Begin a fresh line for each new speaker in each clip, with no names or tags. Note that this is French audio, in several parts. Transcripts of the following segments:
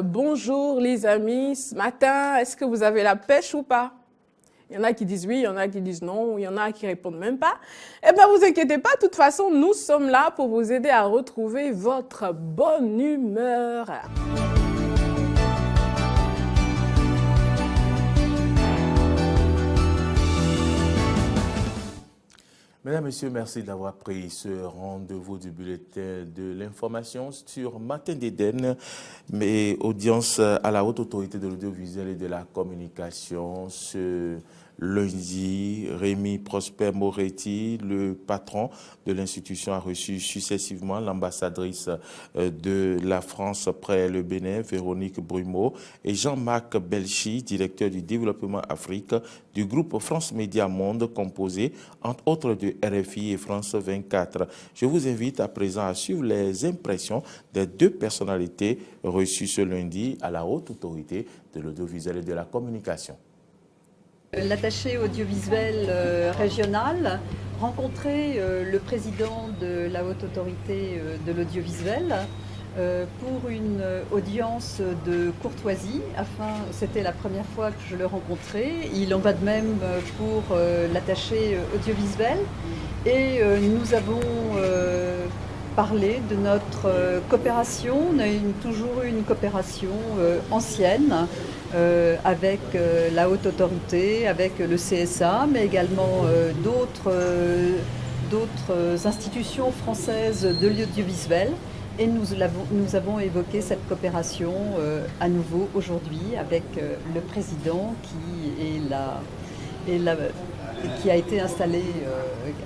Bonjour les amis, ce matin, est-ce que vous avez la pêche ou pas? Il y en a qui disent oui, il y en a qui disent non, ou il y en a qui répondent même pas. Eh bien, vous inquiétez pas, de toute façon, nous sommes là pour vous aider à retrouver votre bonne humeur.
Mesdames, Messieurs, merci d'avoir pris ce rendez-vous du bulletin de l'information sur Matin d'Éden, mais audience à la haute autorité de l'audiovisuel et de la communication ce lundi. Rémi Prosper Moretti, le patron de l'institution, a reçu successivement l'ambassadrice de la France près le Bénin, Véronique Brumeau, et Jean-Marc Belchi, directeur du développement Afrique du groupe France Média Monde, composé entre autres de RFI et France 24. Je vous invite à présent à suivre les impressions des deux personnalités reçues ce lundi à la haute autorité de l'audiovisuel et de la communication.
L'attaché audiovisuel régional rencontrait le président de la haute autorité de l'audiovisuel pour une audience de courtoisie. C'était la première fois que je le rencontrais. Il en va de même pour l'attaché audiovisuel. Et nous avons parlé de notre coopération. On a toujours eu une coopération ancienne avec la haute autorité, avec le CSA, mais également d'autres institutions françaises de l'audiovisuel. Et nous avons évoqué cette coopération à nouveau aujourd'hui avec le président qui a été installé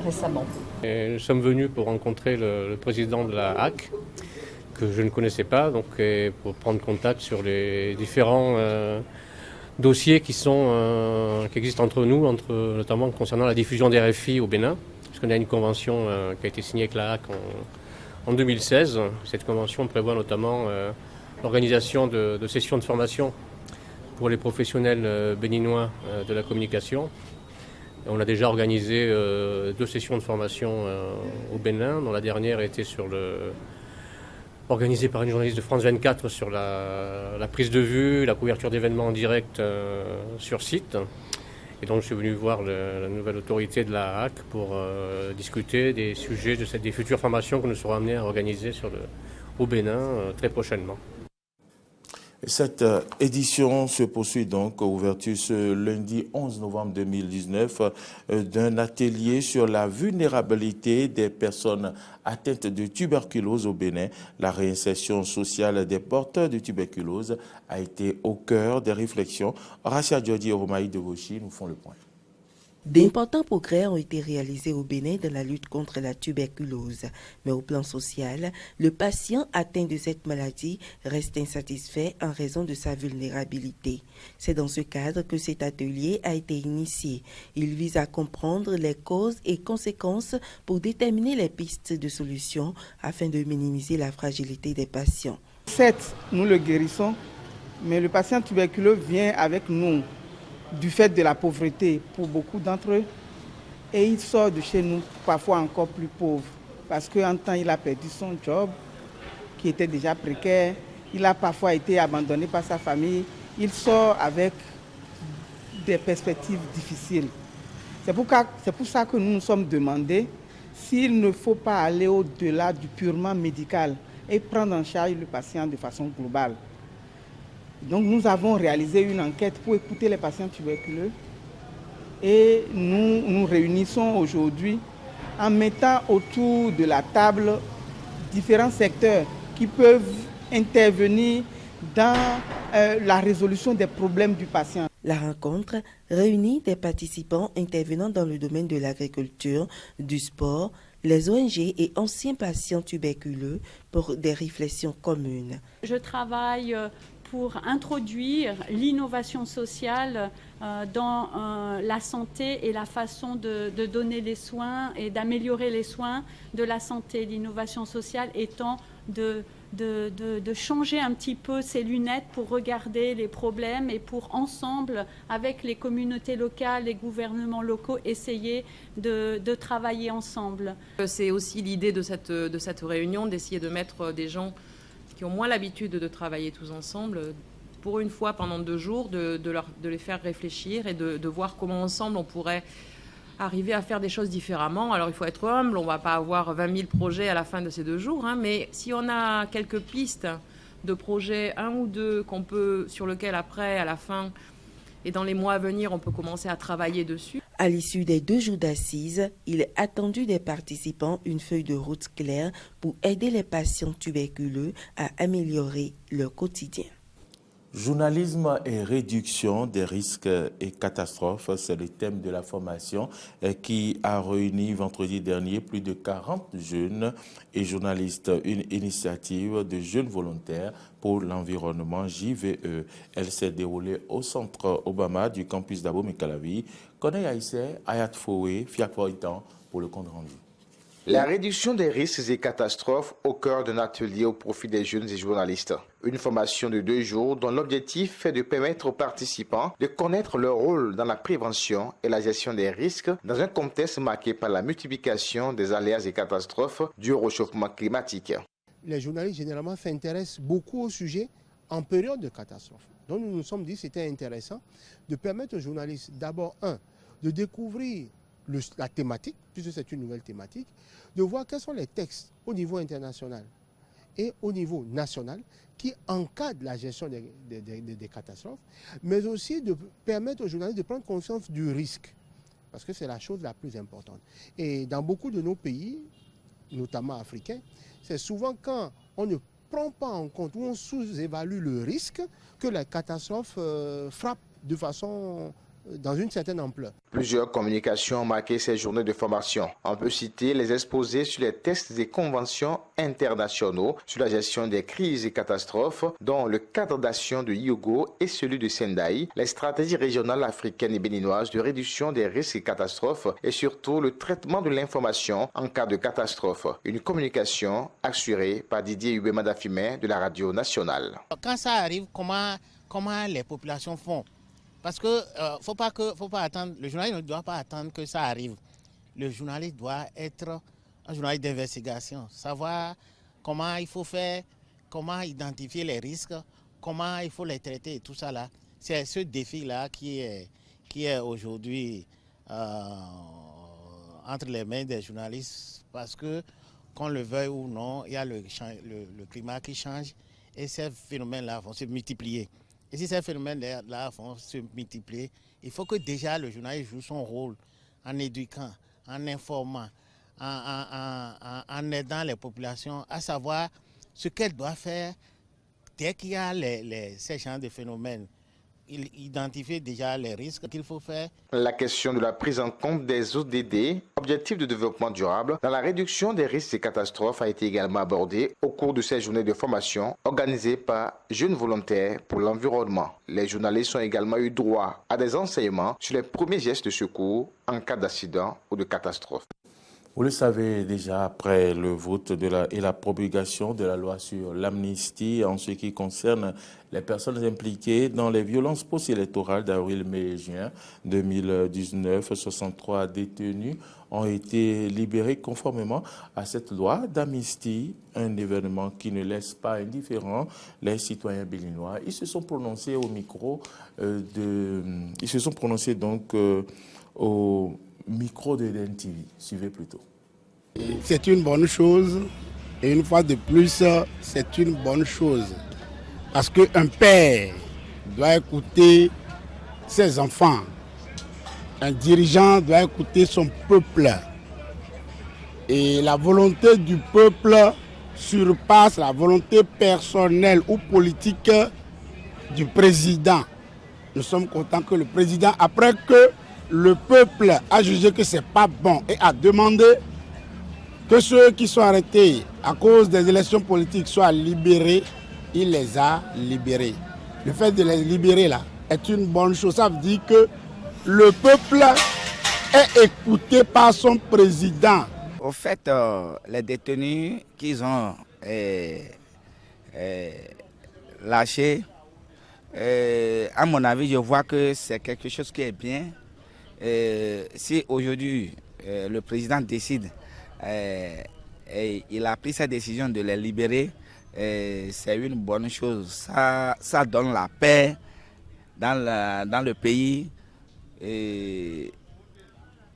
récemment.
Et nous sommes venus pour rencontrer le président de la HAC, que je ne connaissais pas, donc pour prendre contact sur les différents dossiers qui existent entre nous, notamment concernant la diffusion des RFI au Bénin, puisqu'on a une convention qui a été signée avec la HAC en 2016. Cette convention prévoit notamment l'organisation de sessions de formation pour les professionnels béninois de la communication. On a déjà organisé 2 sessions de formation au Bénin, dont la dernière était organisée par une journaliste de France 24 sur la prise de vue, la couverture d'événements en direct sur site. Et donc je suis venu voir la nouvelle autorité de la HAC pour discuter des sujets des futures formations que nous serons amenés à organiser au Bénin très prochainement.
Cette édition se poursuit donc, ouverture ce lundi 11 novembre 2019 d'un atelier sur la vulnérabilité des personnes atteintes de tuberculose au Bénin. La réinsertion sociale des porteurs de tuberculose a été au cœur des réflexions. Racia Djodi et Romaï Devoshi nous font le point.
D'importants progrès ont été réalisés au Bénin dans la lutte contre la tuberculose. Mais au plan social, le patient atteint de cette maladie reste insatisfait en raison de sa vulnérabilité. C'est dans ce cadre que cet atelier a été initié. Il vise à comprendre les causes et conséquences pour déterminer les pistes de solutions afin de minimiser la fragilité des patients.
Certes, nous le guérissons, mais le patient tuberculeux vient avec nous du fait de la pauvreté pour beaucoup d'entre eux, et il sort de chez nous parfois encore plus pauvre, parce qu'en temps il a perdu son job, qui était déjà précaire, il a parfois été abandonné par sa famille, il sort avec des perspectives difficiles. C'est pour ça que nous nous sommes demandé s'il ne faut pas aller au-delà du purement médical et prendre en charge le patient de façon globale. Donc nous avons réalisé une enquête pour écouter les patients tuberculeux et nous nous réunissons aujourd'hui en mettant autour de la table différents secteurs qui peuvent intervenir dans la résolution des problèmes du patient.
La rencontre réunit des participants intervenant dans le domaine de l'agriculture, du sport, les ONG et anciens patients tuberculeux pour des réflexions communes.
Je travaille pour introduire l'innovation sociale dans la santé et la façon de donner les soins et d'améliorer les soins de la santé. L'innovation sociale étant de changer un petit peu ses lunettes pour regarder les problèmes et pour ensemble, avec les communautés locales, les gouvernements locaux, essayer de travailler ensemble.
C'est aussi l'idée de cette réunion, d'essayer de mettre des gens qui ont moins l'habitude de travailler tous ensemble, pour une fois pendant 2 jours, de les faire réfléchir et de voir comment ensemble on pourrait arriver à faire des choses différemment. Alors il faut être humble, on ne va pas avoir 20 000 projets à la fin de ces 2 jours, hein, mais si on a quelques pistes de projets, 1 ou 2, sur lesquels après, à la fin et dans les mois à venir, on peut commencer à travailler dessus.
À l'issue des 2 jours d'assises, il est attendu des participants une feuille de route claire pour aider les patients tuberculeux à améliorer leur quotidien.
Journalisme et réduction des risques et catastrophes, c'est le thème de la formation qui a réuni vendredi dernier plus de 40 jeunes et journalistes, une initiative de jeunes volontaires pour l'environnement JVE. Elle s'est déroulée au centre Obama du campus d'Abomey-Calavi. Connaît Aïssé, Ayat Foué, Fiak Foitan pour le compte rendu.
La réduction des risques et catastrophes au cœur d'un atelier au profit des jeunes et journalistes. Une formation de 2 jours dont l'objectif est de permettre aux participants de connaître leur rôle dans la prévention et la gestion des risques dans un contexte marqué par la multiplication des aléas et catastrophes dus au réchauffement climatique.
Les journalistes généralement s'intéressent beaucoup au sujet en période de catastrophe. Donc nous nous sommes dit que c'était intéressant de permettre aux journalistes d'abord, de découvrir la thématique, puisque c'est une nouvelle thématique, de voir quels sont les textes au niveau international et au niveau national qui encadrent la gestion des catastrophes, mais aussi de permettre aux journalistes de prendre conscience du risque, parce que c'est la chose la plus importante. Et dans beaucoup de nos pays, notamment africains, c'est souvent quand on ne prend pas en compte ou on sous-évalue le risque que la catastrophe frappe de façon dans une certaine ampleur.
Plusieurs communications ont marqué ces journées de formation. On peut citer les exposés sur les textes des conventions internationaux sur la gestion des crises et catastrophes, dont le cadre d'action de Hyogo et celui de Sendai, les stratégies régionales africaines et béninoises de réduction des risques et catastrophes et surtout le traitement de l'information en cas de catastrophe. Une communication assurée par Didier Hubé-Madafimé de la radio nationale.
Quand ça arrive, comment les populations font? Parce que faut pas attendre, le journaliste ne doit pas attendre que ça arrive. Le journaliste doit être un journaliste d'investigation, savoir comment il faut faire, comment identifier les risques, comment il faut les traiter et tout ça là. C'est ce défi-là qui est aujourd'hui entre les mains des journalistes parce que, qu'on le veuille ou non, il y a le climat qui change et ces phénomènes-là vont se multiplier. Et si ces phénomènes-là vont se multiplier, il faut que déjà le journaliste joue son rôle en éduquant, en informant, en aidant les populations à savoir ce qu'elles doivent faire dès qu'il y a ces genres de phénomènes. Il identifie déjà les risques qu'il faut faire.
La question de la prise en compte des ODD, Objectifs de développement durable, dans la réduction des risques et catastrophes a été également abordée au cours de ces journées de formation organisées par Jeunes Volontaires pour l'Environnement. Les journalistes ont également eu droit à des enseignements sur les premiers gestes de secours en cas d'accident ou de catastrophe.
Vous le savez déjà, après le vote et la promulgation de la loi sur l'amnistie en ce qui concerne les personnes impliquées dans les violences post-électorales d'avril, mai et juin 2019, 63 détenus ont été libérés conformément à cette loi d'amnistie, un événement qui ne laisse pas indifférents les citoyens béninois. Ils se sont prononcés au micro ils se sont prononcés donc au micro de DNTV. Suivez plutôt.
C'est une bonne chose et une fois de plus, c'est une bonne chose parce qu'un père doit écouter ses enfants, un dirigeant doit écouter son peuple et la volonté du peuple surpasse la volonté personnelle ou politique du président. Nous sommes contents que le président, après que le peuple a jugé que ce n'est pas bon et a demandé que ceux qui sont arrêtés à cause des élections politiques soient libérés, il les a libérés. Le fait de les libérer là est une bonne chose. Ça veut dire que le peuple est écouté par son président.
Au fait, les détenus qu'ils ont lâchés, à mon avis, je vois que c'est quelque chose qui est bien. Si aujourd'hui le président décide et il a pris sa décision de les libérer, c'est une bonne chose. Ça donne la paix dans le pays. Et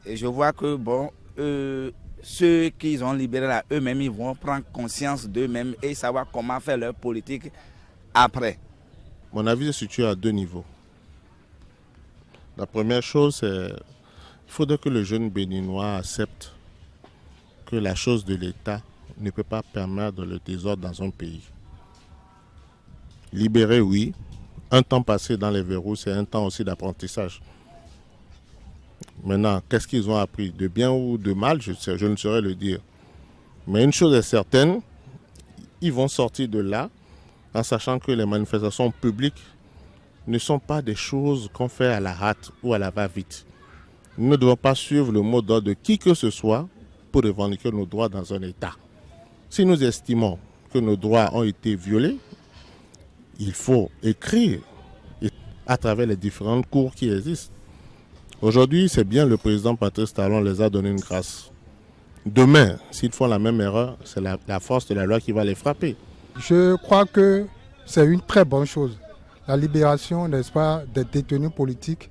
je vois que ceux qu'ils ont libérés là, eux-mêmes, ils vont prendre conscience d'eux-mêmes et savoir comment faire leur politique après.
Mon avis se situe à deux niveaux. La première chose, c'est qu'il faudrait que le jeune béninois accepte que la chose de l'État ne peut pas permettre le désordre dans un pays. Libérer, oui. Un temps passé dans les verrous, c'est un temps aussi d'apprentissage. Maintenant, qu'est-ce qu'ils ont appris? De bien ou de mal, je ne saurais le dire. Mais une chose est certaine, ils vont sortir de là en sachant que les manifestations publiques ne sont pas des choses qu'on fait à la hâte ou à la va-vite. Nous ne devons pas suivre le mot d'ordre de qui que ce soit pour revendiquer nos droits dans un État. Si nous estimons que nos droits ont été violés, il faut écrire à travers les différentes cours qui existent. Aujourd'hui, c'est bien le président Patrice Talon les a donné une grâce. Demain, s'ils font la même erreur, c'est la force de la loi qui va les frapper.
Je crois que c'est une très bonne chose. La libération, n'est-ce pas, des détenus politiques,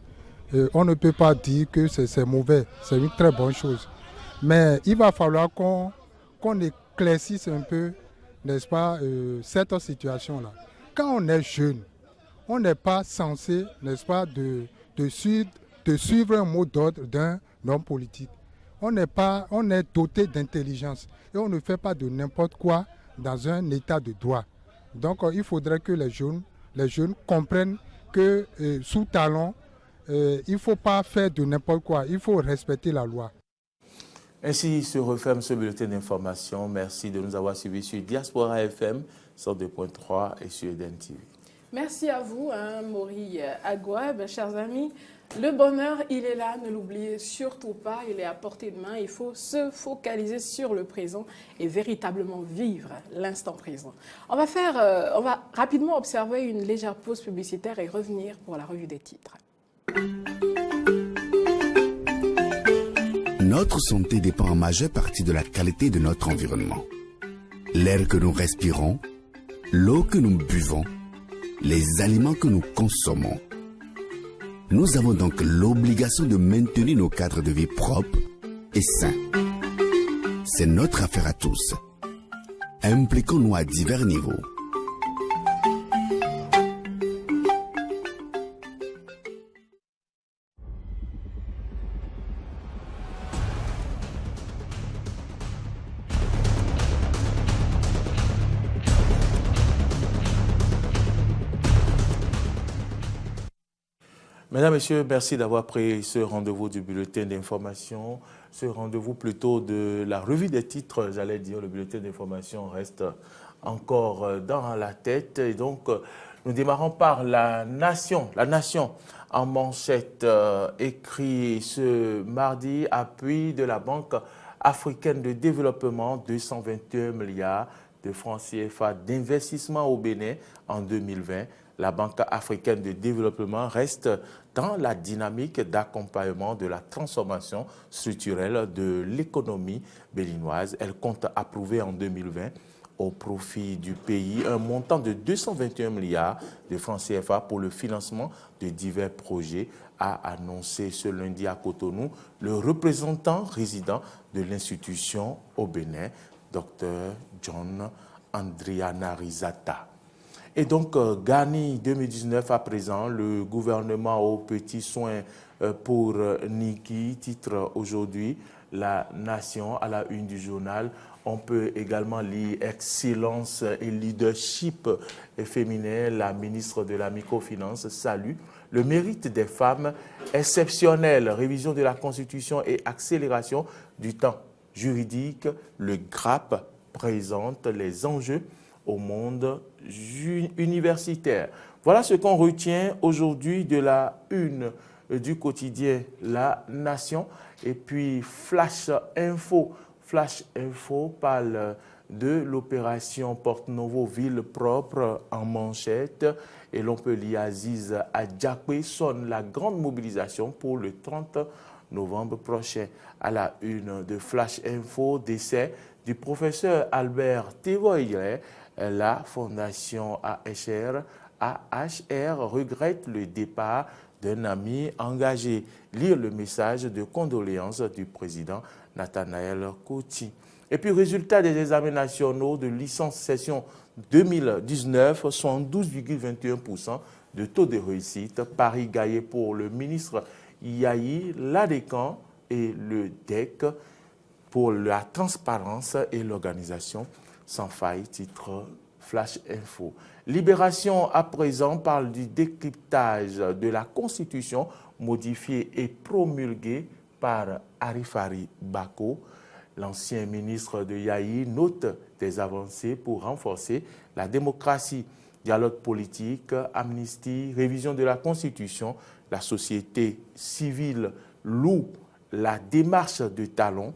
on ne peut pas dire que c'est mauvais. C'est une très bonne chose. Mais il va falloir qu'on éclaircisse un peu, n'est-ce pas, cette situation-là. Quand on est jeune, on n'est pas censé, n'est-ce pas, de suivre un mot d'ordre d'un homme politique. On est doté d'intelligence et on ne fait pas de n'importe quoi dans un état de droit. Donc il faudrait que les jeunes comprennent que sous Talon, il ne faut pas faire de n'importe quoi, il faut respecter la loi.
Ainsi se referme ce bulletin d'information. Merci de nous avoir suivis sur Diaspora FM 102.3 et sur Eden TV.
Merci à vous, Maury Agouab, chers amis. Le bonheur, il est là, ne l'oubliez surtout pas, il est à portée de main. Il faut se focaliser sur le présent et véritablement vivre l'instant présent. On va rapidement observer une légère pause publicitaire et revenir pour la revue des titres.
Notre santé dépend en majeure partie de la qualité de notre environnement. L'air que nous respirons, l'eau que nous buvons, les aliments que nous consommons. Nous avons donc l'obligation de maintenir nos cadres de vie propres et sains. C'est notre affaire à tous. Impliquons-nous à divers niveaux.
Mesdames, Messieurs, merci d'avoir pris ce rendez-vous du bulletin d'information, ce rendez-vous plutôt de la revue des titres, j'allais dire, le bulletin d'information reste encore dans la tête. Et donc, nous démarrons par la nation en manchette, écrit ce mardi, appui de la Banque africaine de développement, 221 milliards de francs CFA d'investissement au Bénin en 2020. La Banque africaine de développement reste dans la dynamique d'accompagnement de la transformation structurelle de l'économie béninoise. Elle compte approuver en 2020 au profit du pays un montant de 221 milliards de francs CFA pour le financement de divers projets, a annoncé ce lundi à Cotonou le représentant résident de l'institution au Bénin, Dr John Andrianarizata. Et donc, Gani 2019 à présent, le gouvernement aux petits soins pour Niki, titre aujourd'hui La Nation à la une du journal. On peut également lire Excellence et leadership féminin. La ministre de la Microfinance salue le mérite des femmes exceptionnelles. Révision de la Constitution et accélération du temps juridique. Le GRAP présente les enjeux au monde universitaire. Voilà ce qu'on retient aujourd'hui de la une du quotidien La Nation. Et puis Flash Info parle de l'opération Porte Novo Ville Propre en manchette. Et l'on peut lire Aziz Adjakwe sonne la grande mobilisation pour le 30 novembre prochain. À la une de Flash Info, décès du professeur Albert Thévoïlet, la fondation AHR regrette le départ d'un ami engagé. Lire le message de condoléances du président Nathanaël Koti. Et puis, résultat des examens nationaux de licence session 2019, 72,21% de taux de réussite. Paris gagné pour le ministre Yahi, l'ADECAN et le DEC pour la transparence et l'organisation sans faille, titre Flash Info. Libération à présent parle du décryptage de la Constitution modifiée et promulguée par Arifari Bako. L'ancien ministre de Yahi note des avancées pour renforcer la démocratie. Dialogue politique, amnistie, révision de la Constitution, la société civile loue la démarche de Talon.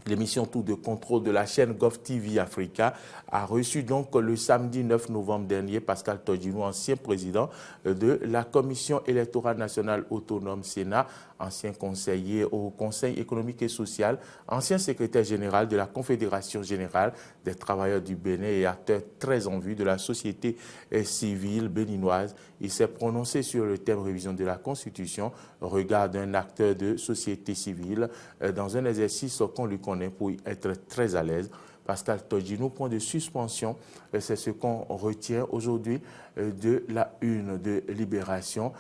L'émission Tour de contrôle de la chaîne GovTV Africa a reçu donc le samedi 9 novembre dernier Pascal Todjinou, ancien président de la Commission électorale nationale autonome Sénat, ancien conseiller au Conseil économique et social, ancien secrétaire général de la Confédération générale des travailleurs du Bénin et acteur très en vue de la société civile béninoise. Il s'est prononcé sur le thème révision de la Constitution, regard d'un acteur de société civile dans un exercice qu'on lui connaît pour être très à l'aise. Pascal Todjinou, point de suspension, c'est ce qu'on retient aujourd'hui de la une de Libération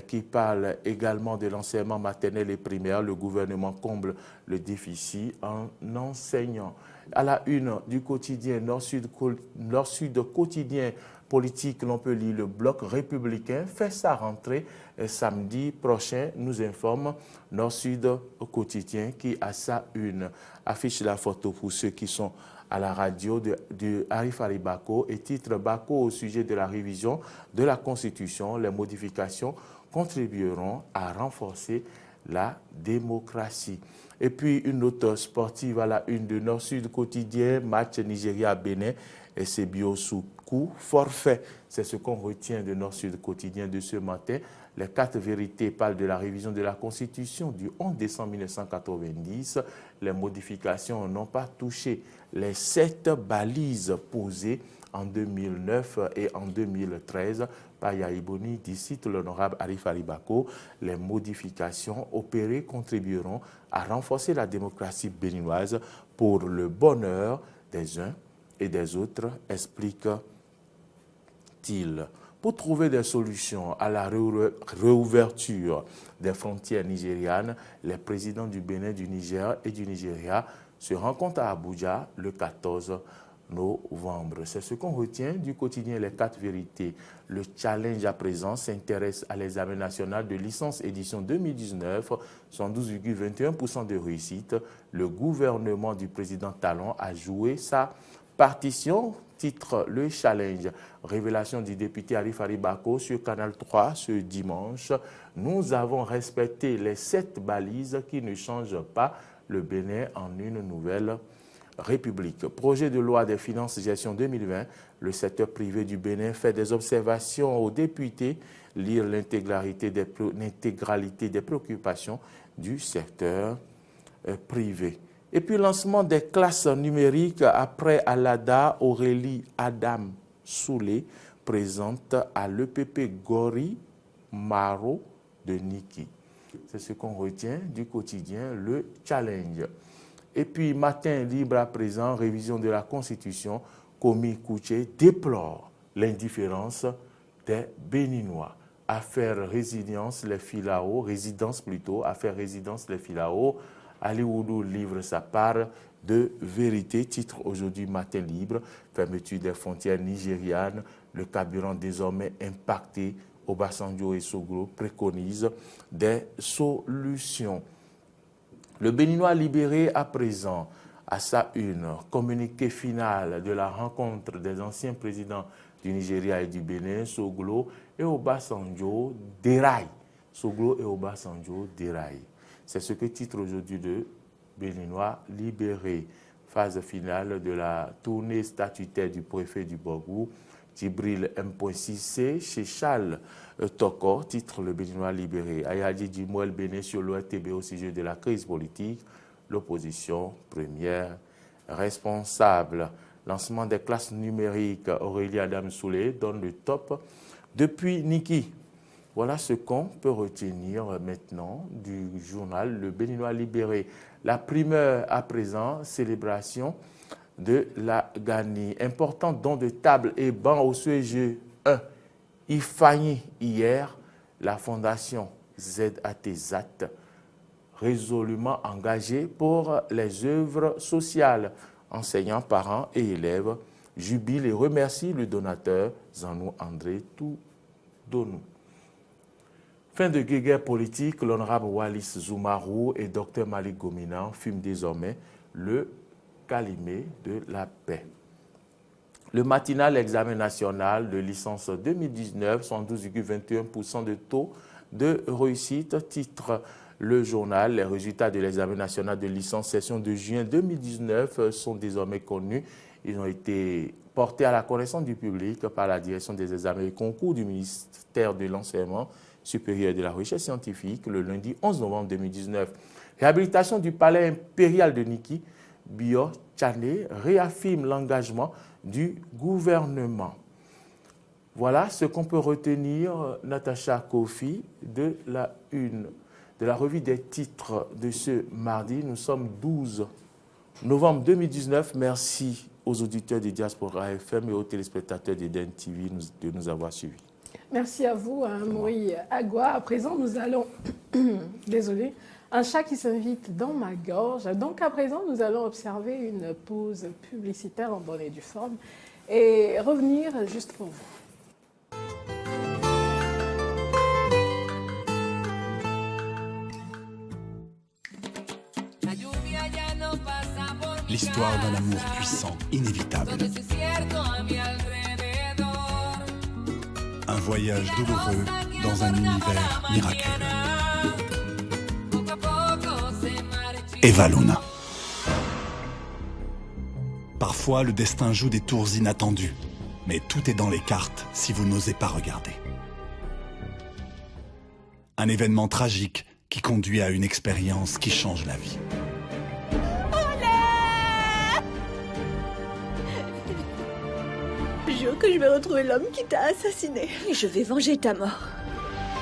qui parle également de l'enseignement maternel et primaire. Le gouvernement comble le déficit en enseignant. À la une du quotidien Nord-Sud quotidien politique, l'on peut lire le bloc républicain fait sa rentrée samedi prochain, nous informe Nord-Sud quotidien qui à sa une affiche la photo pour ceux qui sont à la radio de Arifari Bako et titre Bako au sujet de la révision de la Constitution. Les modifications contribueront à renforcer la démocratie. Et puis une note sportive à la une de Nord-Sud quotidien, match Nigeria-Bénin et c'est bio sous coup, forfait. C'est ce qu'on retient de Nord-Sud quotidien de ce matin. Les 4 vérités parlent de la révision de la Constitution du 11 décembre 1990. Les modifications n'ont pas touché les 7 balises posées en 2009 et en 2013 par Yaïboni, dit l'honorable Arifari Bako. Les modifications opérées contribueront à renforcer la démocratie béninoise pour le bonheur des uns et des autres, explique-t-il. Pour trouver des solutions à la réouverture des frontières nigérianes, les présidents du Bénin, du Niger et du Nigeria se rencontrent à Abuja le 14 novembre. C'est ce qu'on retient du quotidien Les 4 vérités. Le challenge à présent s'intéresse à l'examen national de licence édition 2019, 112,21% de réussite. Le gouvernement du président Talon a joué sa partition, titre le challenge. Révélation du député Arifari Bako sur Canal 3 ce dimanche. Nous avons respecté les 7 balises qui ne changent pas le Bénin en une nouvelle République. Projet de loi des finances gestion 2020. Le secteur privé du Bénin fait des observations aux députés. Lire l'intégralité des préoccupations du secteur privé. Et puis, lancement des classes numériques après Alada, Aurélie Adam Soulé présente à l'EPP Gori Maro de Niki. C'est ce qu'on retient du quotidien Le Challenge. Et puis, matin libre à présent, révision de la Constitution, Komi Kouché déplore l'indifférence des Béninois. Affaire résidence les Filao, affaire résidence les Filao. Ali Oudou livre sa part de vérité, titre aujourd'hui Matin libre, fermeture des frontières nigérianes, le carburant désormais impacté, Obasanjo et Soglo préconisent des solutions. Le Béninois libéré à présent, à sa une, communiqué final de la rencontre des anciens présidents du Nigeria et du Bénin, Soglo et Obasanjo déraillent. Soglo et Obasanjo déraillent. C'est ce que titre aujourd'hui le Béninois libéré. Phase finale de la tournée statutaire du préfet du Bogou, Djibril M.6C, chez Charles Toko, titre le Béninois libéré. Ayadi Djimouel Bénin sur l'ORTB au sujet de la crise politique, l'opposition première responsable. Lancement des classes numériques, Aurélie Adam Soulé donne le top depuis Niki. Voilà ce qu'on peut retenir maintenant du journal Le Béninois libéré. La primeur à présent, célébration de la Gani. Important don de table et banc au CEG 1. Ifani hier, la fondation ZATZAT résolument engagée pour les œuvres sociales. Enseignants, parents et élèves jubilent et remercient le donateur Zanou André Toudonou. Fin de guerre politique, l'honorable Wallis Zoumarou et Dr Malik Gomina fument désormais le calumet de la paix. Le matinal examen national de licence 2019, 112,21% de taux de réussite, titre le journal. Les résultats de l'examen national de licence session de juin 2019 sont désormais connus. Ils ont été portés à la connaissance du public par la direction des examens et concours du ministère de l'Enseignement supérieur et de la recherche scientifique le lundi 11 novembre 2019. Réhabilitation du palais impérial de Niki, Bio Tchane réaffirme l'engagement du gouvernement. Voilà ce qu'on peut retenir, Natacha Kofi, de la une de la revue des titres de ce mardi. Nous sommes 12 novembre 2019. Merci aux auditeurs de Diaspora FM et aux téléspectateurs d'Eden TV de nous avoir suivis.
Merci à vous, Maurice Agua. À présent, nous allons... Désolée. Un chat qui s'invite dans ma gorge. Donc, à présent, nous allons observer une pause publicitaire en bonne et due forme et revenir juste pour vous.
L'histoire d'un amour puissant, inévitable. Un voyage douloureux dans un univers miraculeux. Eva Luna. Parfois, le destin joue des tours inattendues, mais tout est dans les cartes si vous n'osez pas regarder. Un événement tragique qui conduit à une expérience qui change la vie.
Je jure que je vais retrouver l'homme qui t'a assassiné. Et je vais venger ta mort.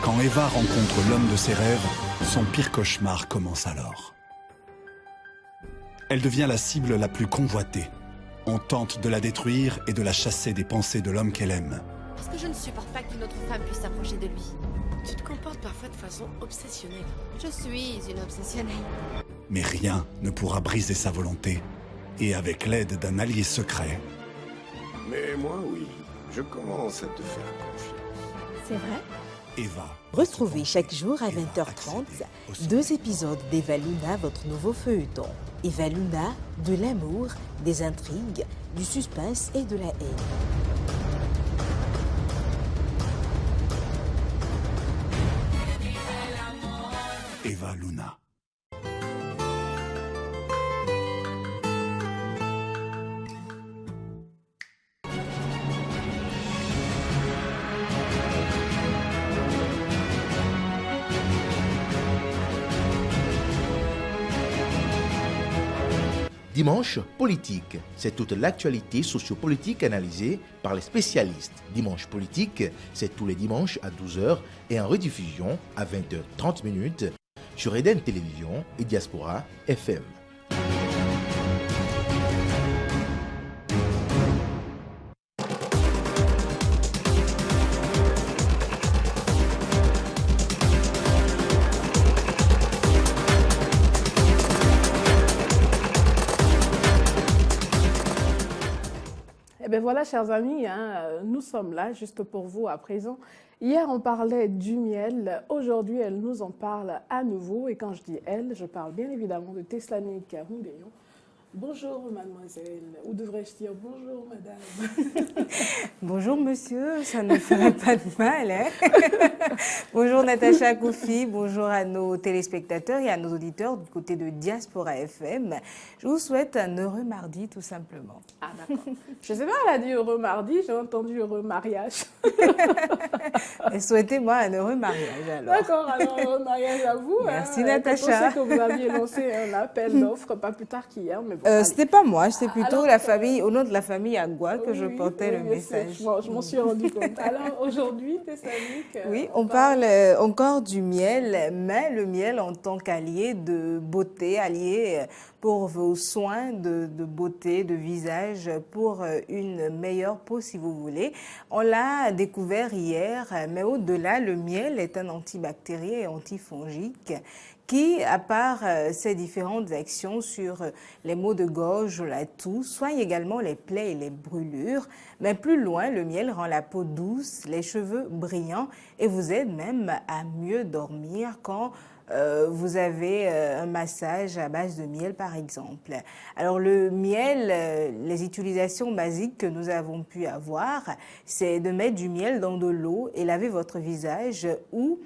Quand Eva rencontre l'homme de ses rêves, son pire cauchemar commence alors. Elle devient la cible la plus convoitée. On tente de la détruire et de la chasser des pensées de l'homme qu'elle aime.
Parce que je ne supporte pas qu'une autre femme puisse s'approcher de lui. Tu te comportes parfois de façon obsessionnelle. Je suis une obsessionnelle.
Mais rien ne pourra briser sa volonté. Et avec l'aide d'un allié secret...
Mais moi, oui. Je commence à te faire confiance.
C'est vrai?
Eva.
Retrouvez chaque jour à 20h30 2 épisodes d'Eva Luna, votre nouveau feuilleton. Eva Luna, de l'amour, des intrigues, du suspense et de la haine.
Eva Luna.
Dimanche politique, c'est toute l'actualité sociopolitique analysée par les spécialistes. Dimanche politique, c'est tous les dimanches à 12h et en rediffusion à 20h30 sur Eden Télévision et Diaspora FM.
Voilà, chers amis, nous sommes là juste pour vous à présent. Hier, on parlait du miel. Aujourd'hui, elle nous en parle à nouveau. Et quand je dis elle, je parle bien évidemment de Teslani Kahungeyon. Bonjour, mademoiselle. Ou devrais-je dire bonjour, madame?
Bonjour, monsieur. Ça ne ferait pas de mal. Hein. Bonjour, Natacha Koufi. Bonjour à nos téléspectateurs et à nos auditeurs du côté de Diaspora FM. Je vous souhaite un heureux mardi, tout simplement.
Ah, d'accord. Je ne sais pas, elle a dit heureux mardi. J'ai entendu heureux mariage.
Souhaitez-moi un heureux mariage, alors.
D'accord, alors heureux mariage à vous.
Merci, Natacha.
Je sais que vous aviez lancé un appel d'offres pas plus tard qu'hier, mais
C'était pas moi, c'était plutôt la famille, au nom de la famille Agua que je portais le message.
Je m'en suis rendu compte. Alors aujourd'hui, Thessalonique,
oui, on parle encore du miel, mais le miel en tant qu'allié de beauté, allié pour vos soins de beauté, de visage, pour une meilleure peau si vous voulez. On l'a découvert hier, mais au-delà, le miel est un antibactérien et antifongique qui, à part ses différentes actions sur les maux de gorge, la toux, soigne également les plaies et les brûlures. Mais plus loin, le miel rend la peau douce, les cheveux brillants et vous aide même à mieux dormir quand vous avez un massage à base de miel, par exemple. Alors, le miel, les utilisations basiques que nous avons pu avoir, c'est de mettre du miel dans de l'eau et laver votre visage ou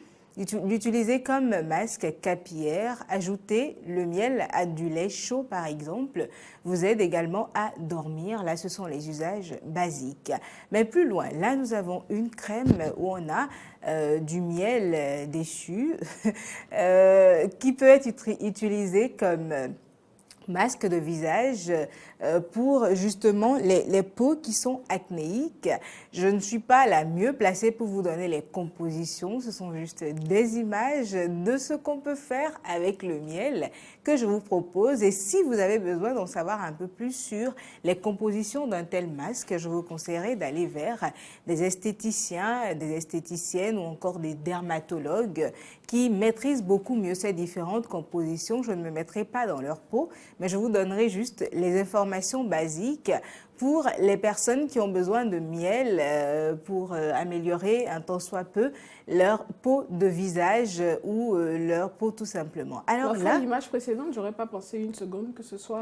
l'utiliser comme masque capillaire. Ajouter le miel à du lait chaud, par exemple, vous aide également à dormir. Là, ce sont les usages basiques. Mais plus loin, là, nous avons une crème où on a du miel déchu qui peut être utilisé comme masque de visage pour justement les peaux qui sont acnéiques. Je ne suis pas la mieux placée pour vous donner les compositions. Ce sont juste des images de ce qu'on peut faire avec le miel que je vous propose. Et si vous avez besoin d'en savoir un peu plus sur les compositions d'un tel masque, je vous conseillerais d'aller vers des esthéticiens, des esthéticiennes ou encore des dermatologues qui maîtrisent beaucoup mieux ces différentes compositions. Je ne me mettrai pas dans leur peau, mais je vous donnerai juste les informations basiques pour les personnes qui ont besoin de miel pour améliorer un tant soit peu leur peau de visage ou leur peau tout simplement. Alors là,
l'image précédente, j'aurais pas pensé une seconde que ce soit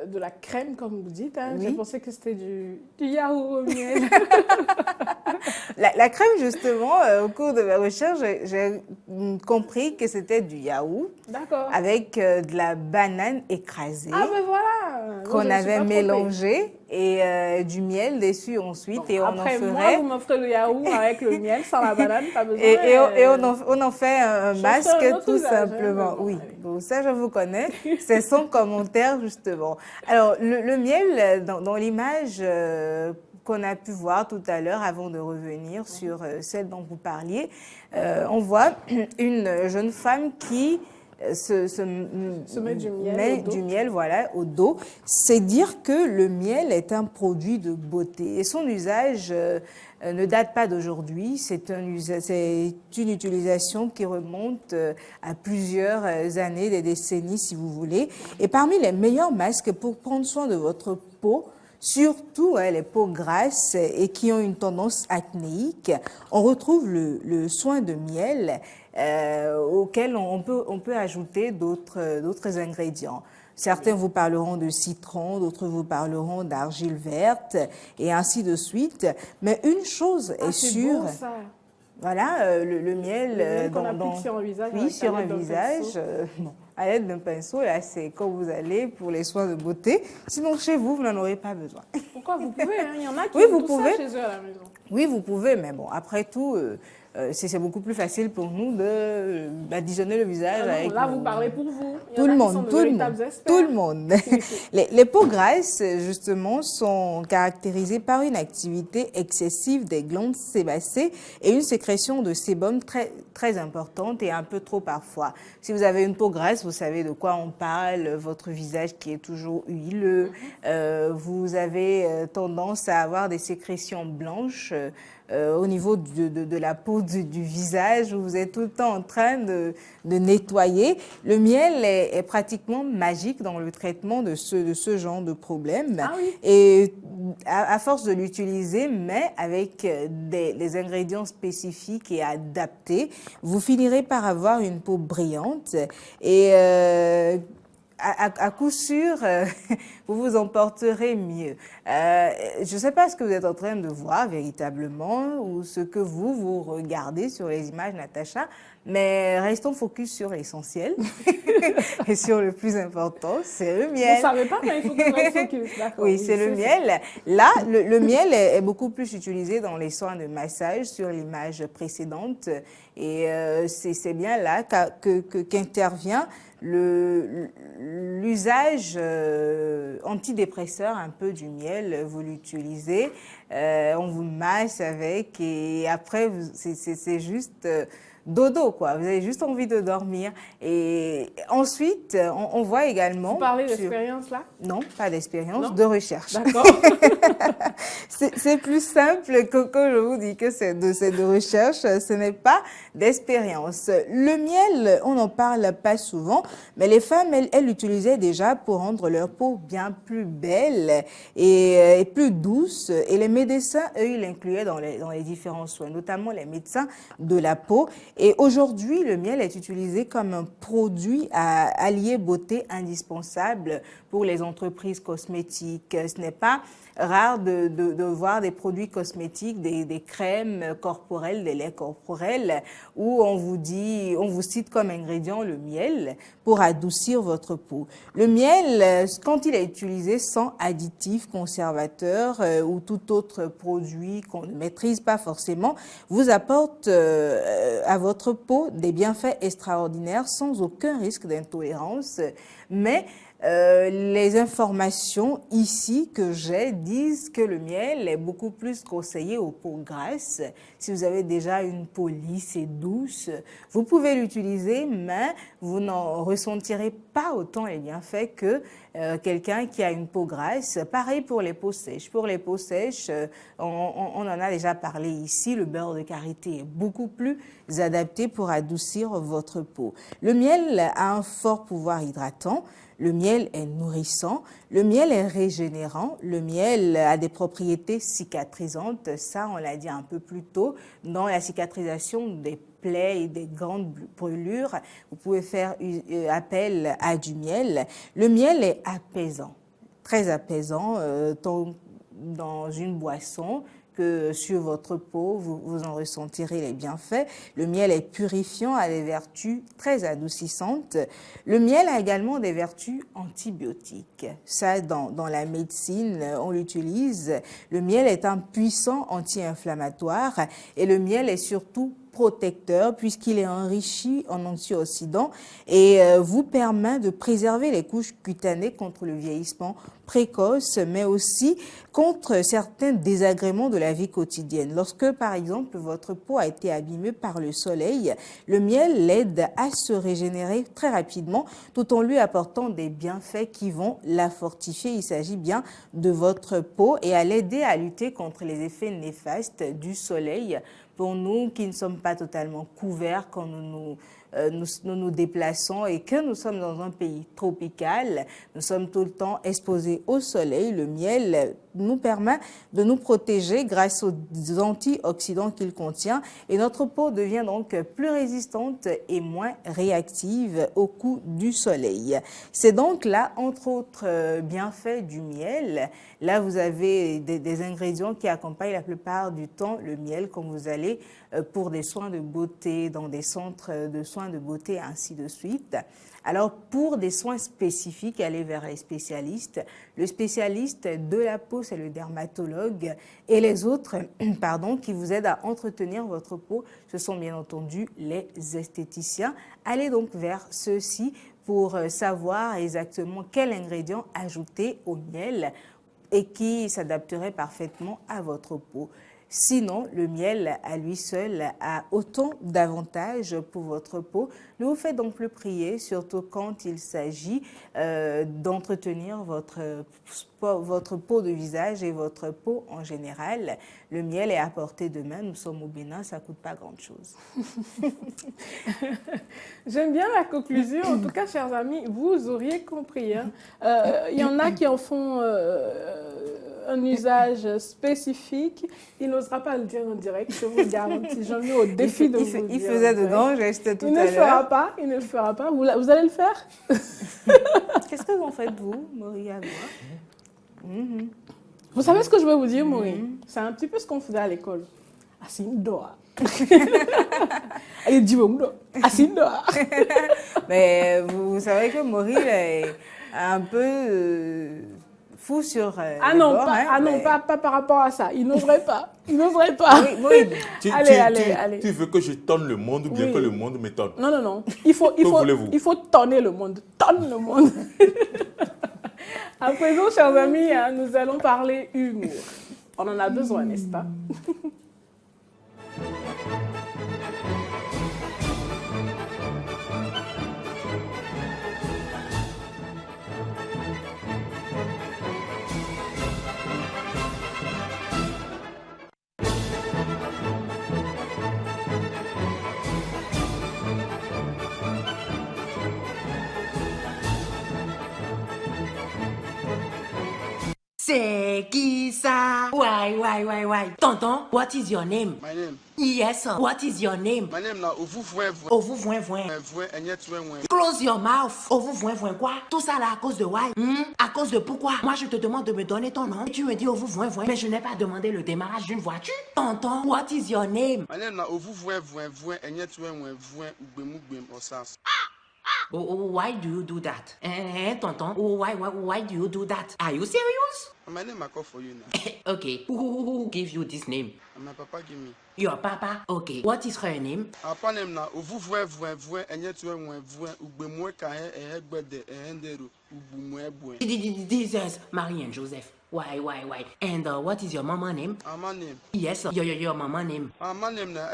de la crème, comme vous dites. Hein. Oui. J'ai pensé que c'était du yaourt au miel.
La crème, justement, au cours de ma recherche, j'ai compris que c'était du yaourt avec de la banane écrasée qu'on avait mélangée et du miel dessus ensuite.
Bon,
et on
après,
en ferait...
moi, vous m'offrez le yaourt avec le miel sans la banane, pas besoin.
Et on en fait un masque tout simplement.
Hein,
oui, bon, ça je vous connais. C'est sans commentaire, justement. Alors, le miel, dans l'image qu'on a pu voir tout à l'heure, avant de revenir sur celle dont vous parliez, on voit une jeune femme qui se met du miel voilà, au dos. C'est dire que le miel est un produit de beauté. Et son usage ne date pas d'aujourd'hui. C'est une utilisation qui remonte à plusieurs années, des décennies si vous voulez. Et parmi les meilleurs masques pour prendre soin de votre peau, surtout les peaux grasses et qui ont une tendance acnéique, on retrouve le soin de miel auquel on peut ajouter d'autres ingrédients. Certains vous parleront de citron, d'autres vous parleront d'argile verte et ainsi de suite. Mais une chose est sûre.
Bon, ça.
Voilà, le miel
qu'on applique sur un visage.
Oui, sur un visage. À l'aide d'un pinceau, là, c'est quand vous allez pour les soins de beauté. Sinon, chez vous, vous n'en aurez pas besoin.
Pourquoi vous pouvez, hein? Il y en a qui
oui,
ont tout ça chez eux à la maison.
Oui, vous pouvez, mais bon, après tout, c'est beaucoup plus facile pour nous de badigeonner le visage avec...
Là, vous parlez pour vous.
Tout le monde. Les peaux grasses, justement, sont caractérisées par une activité excessive des glandes sébacées et une sécrétion de sébum très, très importante et un peu trop parfois. Si vous avez une peau grasse, vous savez de quoi on parle, votre visage qui est toujours huileux, vous avez tendance à avoir des sécrétions blanches au niveau de la peau du visage, où vous êtes tout le temps en train de nettoyer. Le miel est pratiquement magique dans le traitement de ce genre de problème.
Ah oui.
Et à force de l'utiliser, mais avec des ingrédients spécifiques et adaptés, vous finirez par avoir une peau brillante et à coup sûr, vous vous en porterez mieux. Je ne sais pas ce que vous êtes en train de voir véritablement ou ce que vous regardez sur les images, Natacha, Mais restons focus sur l'essentiel et sur le plus important, c'est le miel.
Vous ne savez pas, mais il faut qu'on reste focus. D'accord.
Oui, c'est le miel. Là, le miel est beaucoup plus utilisé dans les soins de massage sur l'image précédente. Et c'est bien là qu'intervient l'usage antidépresseur un peu du miel. Vous l'utilisez, on vous masse avec et après, c'est juste... dodo, quoi. Vous avez juste envie de dormir. Et ensuite, on voit également...
Vous parlez d'expérience, là?
Non, pas d'expérience, de recherche.
D'accord.
C'est plus simple que quand je vous dis que c'est de recherche, ce n'est pas d'expérience. Le miel, on n'en parle pas souvent, mais les femmes, elles l'utilisaient déjà pour rendre leur peau bien plus belle et plus douce. Et les médecins, eux, ils l'incluaient dans les différents soins, notamment les médecins de la peau. Et aujourd'hui, le miel est utilisé comme un produit à allier beauté indispensable pour les entreprises cosmétiques. Ce n'est pas rare de voir des produits cosmétiques, des crèmes corporelles, des laits corporels, où on vous cite comme ingrédient le miel pour adoucir votre peau. Le miel, quand il est utilisé sans additifs, conservateurs ou tout autre produit qu'on ne maîtrise pas forcément, vous apporte à votre peau des bienfaits extraordinaires sans aucun risque d'intolérance. Mais les informations ici que j'ai disent que le miel est beaucoup plus conseillé aux peaux grasses. Si vous avez déjà une peau lisse et douce, vous pouvez l'utiliser, mais vous n'en ressentirez pas autant les bienfaits que quelqu'un qui a une peau grasse. Pareil pour les peaux sèches. Pour les peaux sèches, on en a déjà parlé ici, le beurre de karité est beaucoup plus adapté pour adoucir votre peau. Le miel a un fort pouvoir hydratant. Le miel est nourrissant, le miel est régénérant, le miel a des propriétés cicatrisantes, ça on l'a dit un peu plus tôt, dans la cicatrisation des plaies et des grandes brûlures, vous pouvez faire appel à du miel. Le miel est apaisant, très apaisant, tant dans une boisson que sur votre peau, vous en ressentirez les bienfaits. Le miel est purifiant, a des vertus très adoucissantes. Le miel a également des vertus antibiotiques. Ça, dans la médecine, on l'utilise. Le miel est un puissant anti-inflammatoire et le miel est surtout protecteur puisqu'il est enrichi en antioxydants et vous permet de préserver les couches cutanées contre le vieillissement précoce, mais aussi contre certains désagréments de la vie quotidienne. Lorsque, par exemple, votre peau a été abîmée par le soleil, le miel l'aide à se régénérer très rapidement tout en lui apportant des bienfaits qui vont la fortifier. Il s'agit bien de votre peau et à l'aider à lutter contre les effets néfastes du soleil. Pour nous qui ne sommes pas totalement couverts quand nous nous déplaçons et que nous sommes dans un pays tropical, nous sommes tout le temps exposés au soleil. Le miel nous permet de nous protéger grâce aux antioxydants qu'il contient et notre peau devient donc plus résistante et moins réactive au coup du soleil. C'est donc là, entre autres bienfaits du miel. Là, vous avez des ingrédients qui accompagnent la plupart du temps le miel quand vous allez pour des soins de beauté, dans des centres de soins de beauté, ainsi de suite. Alors, pour des soins spécifiques, allez vers les spécialistes. Le spécialiste de la peau, c'est le dermatologue. Et les autres, qui vous aident à entretenir votre peau, ce sont bien entendu les esthéticiens. Allez donc vers ceux-ci pour savoir exactement quel ingrédient ajouter au miel et qui s'adapterait parfaitement à votre peau. Sinon, le miel à lui seul a autant d'avantages pour votre peau. Ne vous faites donc plus prier, surtout quand il s'agit d'entretenir votre peau de visage et votre peau en général. Le miel est à portée de main. Nous sommes au Bénin, ça ne coûte pas grand-chose.
J'aime bien la conclusion. En tout cas, chers amis, vous auriez compris. Hein. Y en a qui en font un usage spécifique. Il n'osera pas le dire en direct, je vous garantis. J'en mets au défi de vous dire.
Il faisait de grands gestes tout à l'heure.
Il ne le fera pas. Vous allez le faire?
Qu'est-ce que vous en faites, vous, Maurice?
Vous savez ce que je veux vous dire, Maurice? C'est un petit peu ce qu'on faisait à l'école. Assim, doa. Elle dit, assis dehors.
Mais vous savez que Maurice est un peu fou sur
non, pas par rapport à ça. Il n'oserait pas. Il n'oserait pas.
Oui.
Allez.
Tu veux que je tonne le monde ou bien que le monde me tonne?
Non. Il faut tonner le monde. Tonne le monde. À présent, chers amis, nous allons parler humour. On en a besoin, n'est-ce pas?
C'est qui ça? Why. Tonton, what is your name?
My name.
Yes, what is your name?
My name now Ovuvouin.
Close your mouth. Ovuvouin quoi? Tout ça là à cause de why? À cause de pourquoi? Moi je te demande de me donner ton nom et tu me dis Ovuvouin, mais je n'ai pas demandé le démarrage d'une voiture. Tonton, what is your name?
My name now Ovuvouin.
Why do you do that? Tonton, why do you do that? Are you serious?
My name I call for you now.
Okay, who gave you this name?
My papa give me.
Your papa? Okay, what is her name?
Our papa name now Ovuvouin.
This is Marie and Joseph. Why? And what is your mama name?
Mama name?
Yes, your mama name.
Mama name na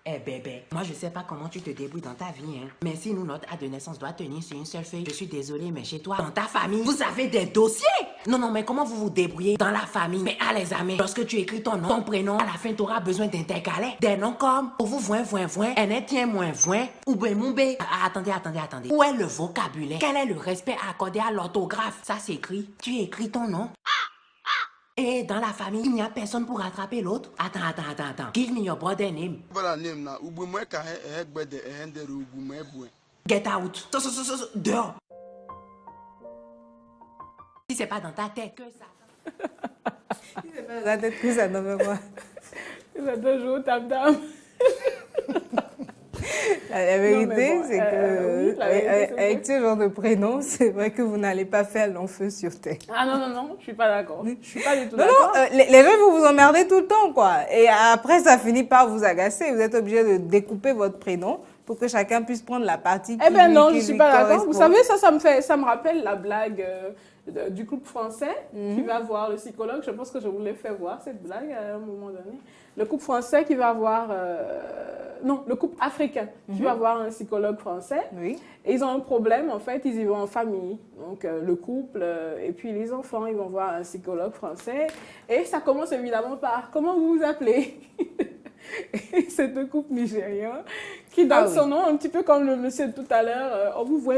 Eh bébé, moi je sais pas comment tu te débrouilles dans ta vie, hein. Mais si nous, notre acte de naissance doit tenir sur une seule feuille, je suis désolée, mais chez toi, dans ta famille, vous avez des dossiers. Non, mais comment vous vous débrouillez dans la famille? Mais à les amis, lorsque tu écris ton nom, ton prénom, à la fin, tu auras besoin d'intercaler. Des noms comme Ovuvouin, Enetien, Voin, Oubemumbe. Attendez. Où est le vocabulaire? Quel est le respect accordé à l'orthographe? Ça s'écrit. Tu écris ton nom. Et dans la famille, il n'y a personne pour rattraper l'autre. Attends. Give me your brother name. Get out. Dehors. Si c'est pas dans ta tête que ça.
Si c'est pas dans ta tête que ça, non mais moi.
Ça doit jouer au tam-tam.
La vérité, c'est que avec ce genre de prénom, c'est vrai que vous n'allez pas faire long feu sur terre.
Ah non, je suis pas d'accord. Je suis pas du tout d'accord.
Les gens vous emmerdez tout le temps, quoi. Et après, ça finit par vous agacer. Vous êtes obligé de découper votre prénom pour que chacun puisse prendre la partie qui
non, je suis pas d'accord. Vous savez, ça me rappelle la blague du couple français qui va voir le psychologue. Je pense que je vous l'ai fait voir, cette blague, à un moment donné. Le couple français qui va voir... le couple africain qui va voir un psychologue français. Oui. Et ils ont un problème, en fait, ils y vont en famille. Donc, le couple et puis les enfants, ils vont voir un psychologue français. Et ça commence évidemment par « Comment vous vous appelez ?» Et c'est un couple nigérien qui donne son nom, un petit peu comme le monsieur de tout à l'heure, on vous voit,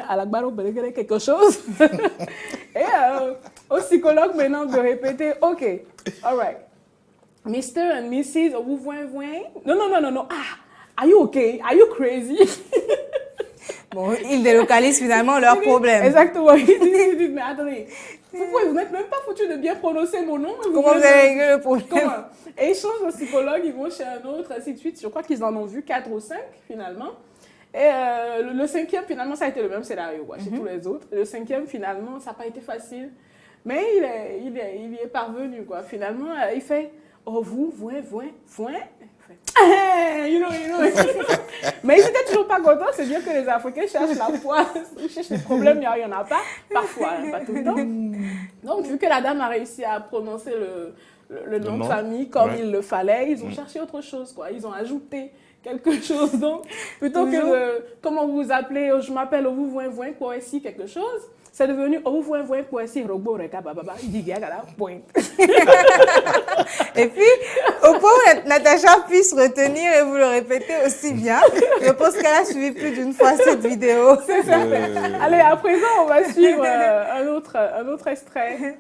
à la barre, quelque chose. Et au psychologue maintenant de répéter, OK, all right, Mr. and Mrs. on vous voit. Non. Are you okay? Are you crazy?
Bon, ils délocalisent finalement leurs problèmes.
Exactement. Ils disent, mais attendez, vous n'êtes même pas foutu de bien prononcer mon nom.
Comment vous avez réglé le problème?
Et ils changent de psychologue, ils vont chez un autre, ainsi de suite. Je crois qu'ils en ont vu 4 ou 5 finalement. Et le 5e, finalement, ça a été le même scénario chez tous les autres. Le 5e, finalement, ça n'a pas été facile. Mais il y est parvenu, quoi. Finalement, il fait « Oh, vous, voin. » You know. Mais ils n'étaient toujours pas contents, c'est dire que les Africains cherchent la poisse, ils cherchent les problèmes, il n'y en a pas, parfois, pas tout le temps. Donc, vu que la dame a réussi à prononcer le nom de famille comme il le fallait, ils ont cherché autre chose, quoi. Ils ont ajouté quelque chose. Donc, plutôt que comment vous vous appelez, je m'appelle vous voin, quoi, ici, quelque chose. C'est devenu « Oh, vous voyez, pour essayer robot, bababa, point. »
Et puis, au point où Natacha puisse retenir et vous le répétez aussi bien, je pense qu'elle a suivi plus d'une fois cette vidéo.
C'est ça. Allez, à présent, on va suivre un autre extrait.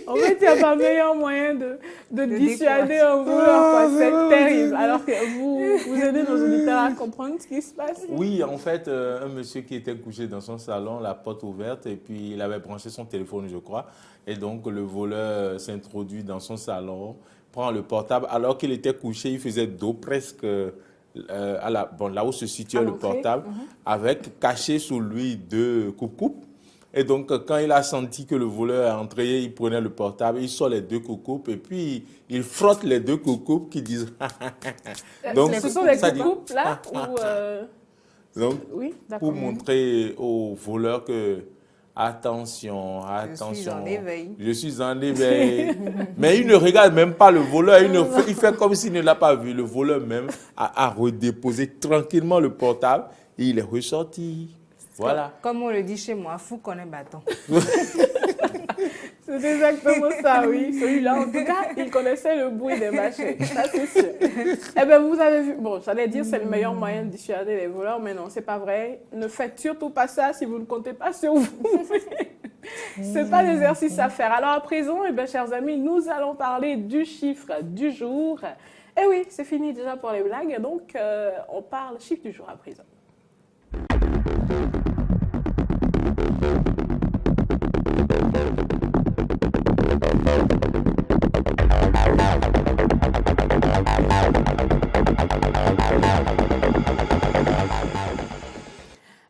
En fait, il n'y a pas meilleur moyen de dissuader un voleur. C'est terrible. Alors que vous aidez nos auditeurs à comprendre ce qui se passe.
Oui, en fait, un monsieur qui était couché dans son salon, la porte ouverte, et puis il avait branché son téléphone, je crois. Et donc, le voleur s'introduit dans son salon, prend le portable. Alors qu'il était couché, il faisait dos presque là où se situait le portable, avec caché sous lui 2 coupes. Et donc, quand il a senti que le voleur est entré, il prenait le portable, il sort les 2 coupes et puis il frotte les 2 coupes qui disent...
Donc, ce sont les coupes là
Donc,
oui,
pour montrer aux voleurs que attention, je suis en éveil. Mais il ne regarde même pas le voleur, il fait comme s'il ne l'a pas vu. Le voleur même a redéposé tranquillement le portable et il est ressorti. Voilà.
Comme on le dit chez moi, fou connaît bâton.
C'est exactement ça, oui. Celui-là, en tout cas, il connaissait le bruit des machines. Ça, c'est sûr. Eh bien, vous avez vu. Bon, j'allais dire c'est le meilleur moyen de dissuader les voleurs, mais non, c'est pas vrai. Ne faites surtout pas ça si vous ne comptez pas sur vous. C'est pas l'exercice à faire. Alors, à présent, eh bien, chers amis, nous allons parler du chiffre du jour. Eh oui, c'est fini déjà pour les blagues. Donc, on parle chiffre du jour à présent.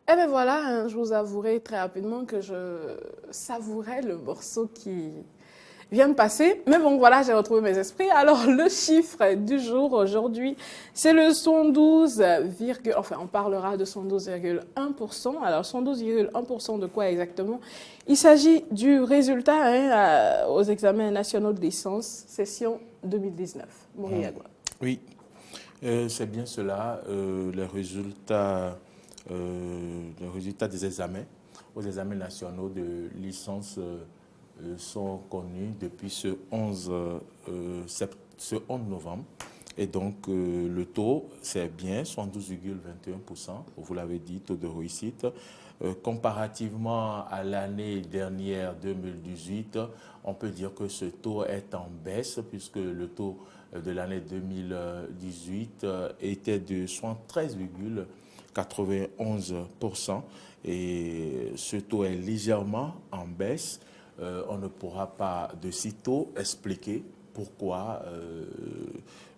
Eh bien voilà, hein, je vous avouerai très rapidement que je savourais le morceau qui vient de passer. Mais bon, voilà, j'ai retrouvé mes esprits. Alors, le chiffre du jour aujourd'hui, c'est le 112, enfin, on parlera de 112,1%. Alors, 112,1% de quoi exactement? Il s'agit du résultat aux examens nationaux de licence, session 2019. Moriagua.
Oui, c'est bien cela, les résultats des examens, aux examens nationaux de licence sont connus depuis ce 11 novembre. Et donc, le taux, c'est bien, 72,21%, vous l'avez dit, taux de réussite. Comparativement à l'année dernière, 2018, on peut dire que ce taux est en baisse, puisque le taux de l'année 2018 était de 73,91%. Et ce taux est légèrement en baisse. On ne pourra pas de sitôt expliquer pourquoi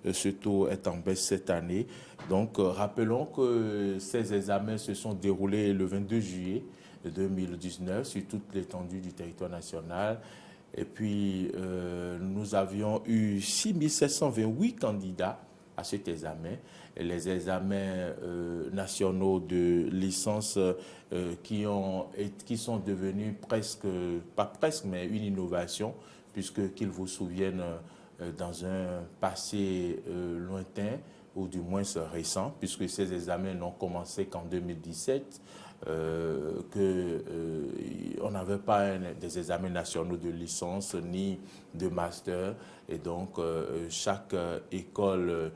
ce taux est en baisse cette année. Donc, rappelons que ces examens se sont déroulés le 22 juillet 2019 sur toute l'étendue du territoire national. Et puis, nous avions eu 6728 candidats à cet examen. Et les examens nationaux de licence qui sont devenus pas presque, mais une innovation, puisque qu'ils vous souviennent dans un passé lointain, ou du moins récent, puisque ces examens n'ont commencé qu'en 2017, on n'avait pas des examens nationaux de licence ni de master. Et donc, chaque école,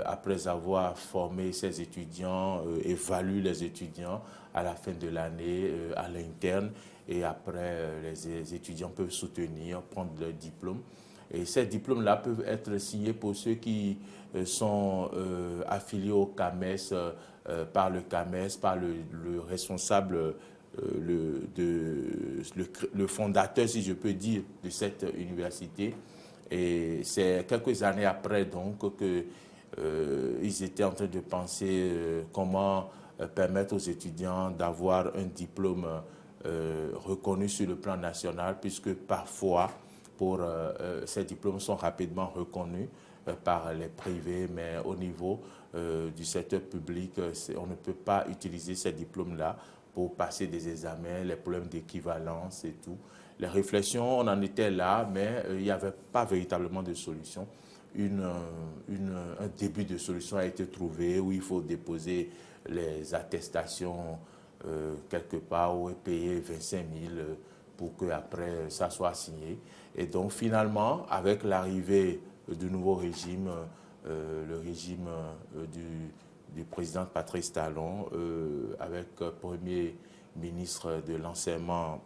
après avoir formé ses étudiants, évalue les étudiants à la fin de l'année à l'interne. Et après, les étudiants peuvent soutenir, prendre leur diplôme. Et ces diplômes-là peuvent être signés pour ceux qui sont affiliés au CAMES, par le CAMES, par le responsable, le fondateur, si je peux dire, de cette université. Et c'est quelques années après donc qu'ils étaient en train de penser comment permettre aux étudiants d'avoir un diplôme reconnu sur le plan national, puisque parfois, ces diplômes sont rapidement reconnus par les privés, mais au niveau du secteur public, on ne peut pas utiliser ces diplômes-là pour passer des examens, les problèmes d'équivalence et tout. Les réflexions, on en était là, mais il n'y avait pas véritablement de solution. Un début de solution a été trouvé où il faut déposer les attestations quelque part ou payer 25 000 pour qu'après ça soit signé. Et donc finalement, avec l'arrivée du nouveau régime, le régime du président Patrice Talon, avec premier ministre de l'enseignement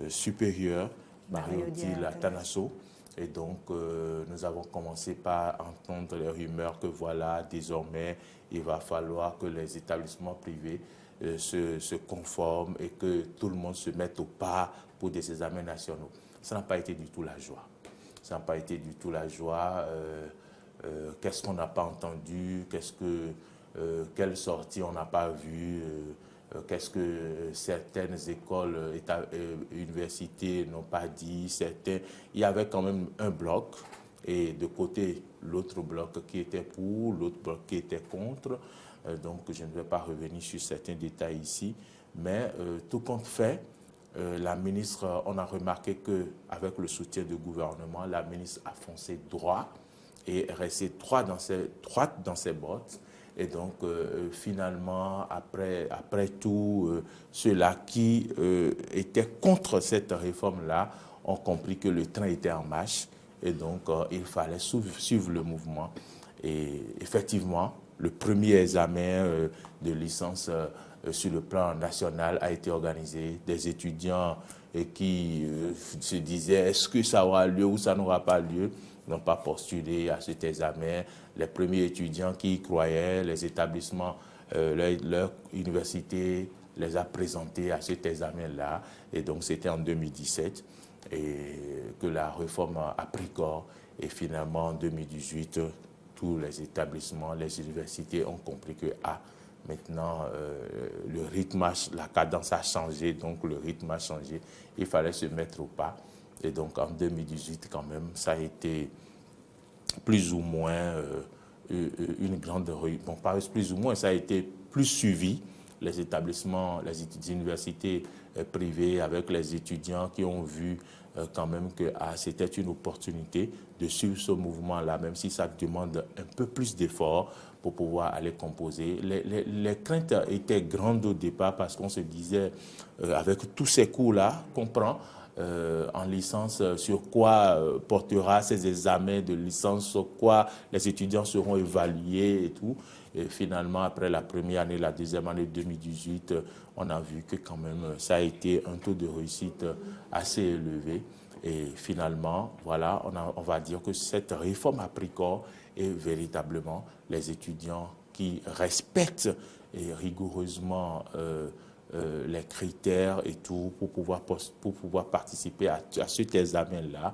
supérieur, Marie-Odile Tanasso. Et donc, nous avons commencé par entendre les rumeurs que voilà, désormais, il va falloir que les établissements privés se conforment et que tout le monde se mette au pas pour des examens nationaux. Ça n'a pas été du tout la joie. Ça n'a pas été du tout la joie. Qu'est-ce qu'on n'a pas entendu? Quelle sortie on n'a pas vue? Qu'est-ce que certaines écoles, universités n'ont pas dit? Il y avait quand même un bloc, et de côté, l'autre bloc qui était pour, l'autre bloc qui était contre. Donc, je ne vais pas revenir sur certains détails ici. Mais tout compte fait, la ministre, on a remarqué qu'avec le soutien du gouvernement, la ministre a foncé droit et est restée droite dans ses bottes. Et donc, finalement, après tout, ceux-là qui étaient contre cette réforme-là ont compris que le train était en marche. Et donc, il fallait suivre le mouvement. Et effectivement, le premier examen de licence sur le plan national a été organisé. Des étudiants qui se disaient, est-ce que ça aura lieu ou ça n'aura pas lieu, n'ont pas postulé à cet examen. Les premiers étudiants qui y croyaient, les établissements, leur université les a présentés à cet examen-là. Et donc, c'était en 2017 que la réforme a pris corps. Et finalement, en 2018, tous les établissements, les universités ont compris que maintenant, le rythme, la cadence a changé, donc le rythme a changé. Il fallait se mettre au pas. Et donc, en 2018, quand même, ça a été plus ou moins une grande... Bon, pas plus ou moins, ça a été plus suivi. Les établissements, les universités privées avec les étudiants qui ont vu quand même que c'était une opportunité de suivre ce mouvement-là, même si ça demande un peu plus d'efforts pour pouvoir aller composer. Les craintes étaient grandes au départ parce qu'on se disait, avec tous ces cours-là qu'on prend en licence, sur quoi portera ces examens de licence, sur quoi les étudiants seront évalués et tout. Et finalement, après la première année, la deuxième année 2018, on a vu que quand même, ça a été un taux de réussite assez élevé. Et finalement, voilà, on va dire que cette réforme a pris corps et véritablement, les étudiants qui respectent rigoureusement les critères et tout pour pouvoir participer à cet examen-là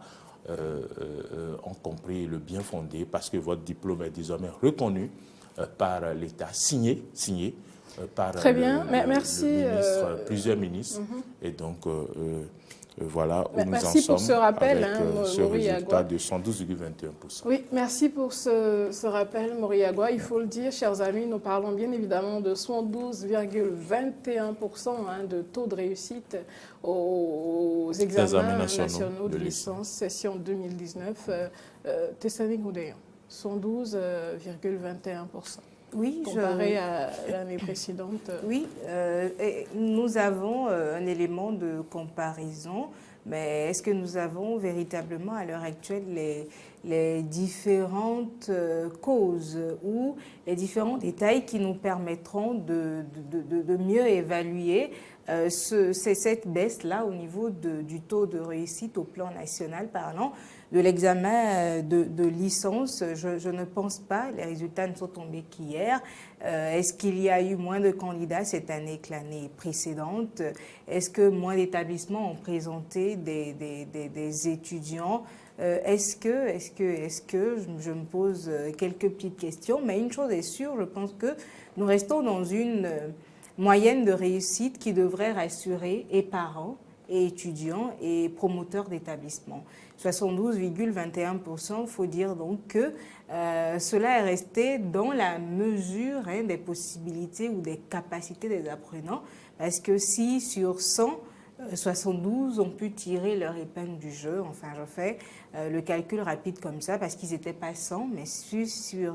ont compris le bien fondé parce que votre diplôme est désormais reconnu par l'État, signé par
Très bien. Merci,
ministre, plusieurs ministres. Et donc, voilà où nous en sommes
ce rappel,
avec ce résultat
Moriagua.
de 112,21%.
Oui, merci pour ce rappel, Moriagua. Il faut le dire, chers amis, nous parlons bien évidemment de 112,21% de taux de réussite aux examens nationaux de licence, session 2019. Tessani Goudéan, 112,21%.
Oui,
comparé à l'année précédente.
Oui, et nous avons un élément de comparaison, mais est-ce que nous avons véritablement à l'heure actuelle les différentes causes ou les différents détails qui nous permettront de mieux évaluer cette baisse-là au niveau du taux de réussite au plan national parlant? De l'examen de licence, je ne pense pas. Les résultats ne sont tombés qu'hier. Est-ce qu'il y a eu moins de candidats cette année que l'année précédente? Est-ce que moins d'établissements ont présenté des étudiants? Est-ce que je me pose quelques petites questions? Mais une chose est sûre, je pense que nous restons dans une moyenne de réussite qui devrait rassurer et parents, et étudiants et promoteurs d'établissements. 72,21%, il faut dire donc que cela est resté dans la mesure des possibilités ou des capacités des apprenants, parce que si sur 100, 72 ont pu tirer leur épingle du jeu, enfin je fais le calcul rapide comme ça, parce qu'ils n'étaient pas 100, mais sur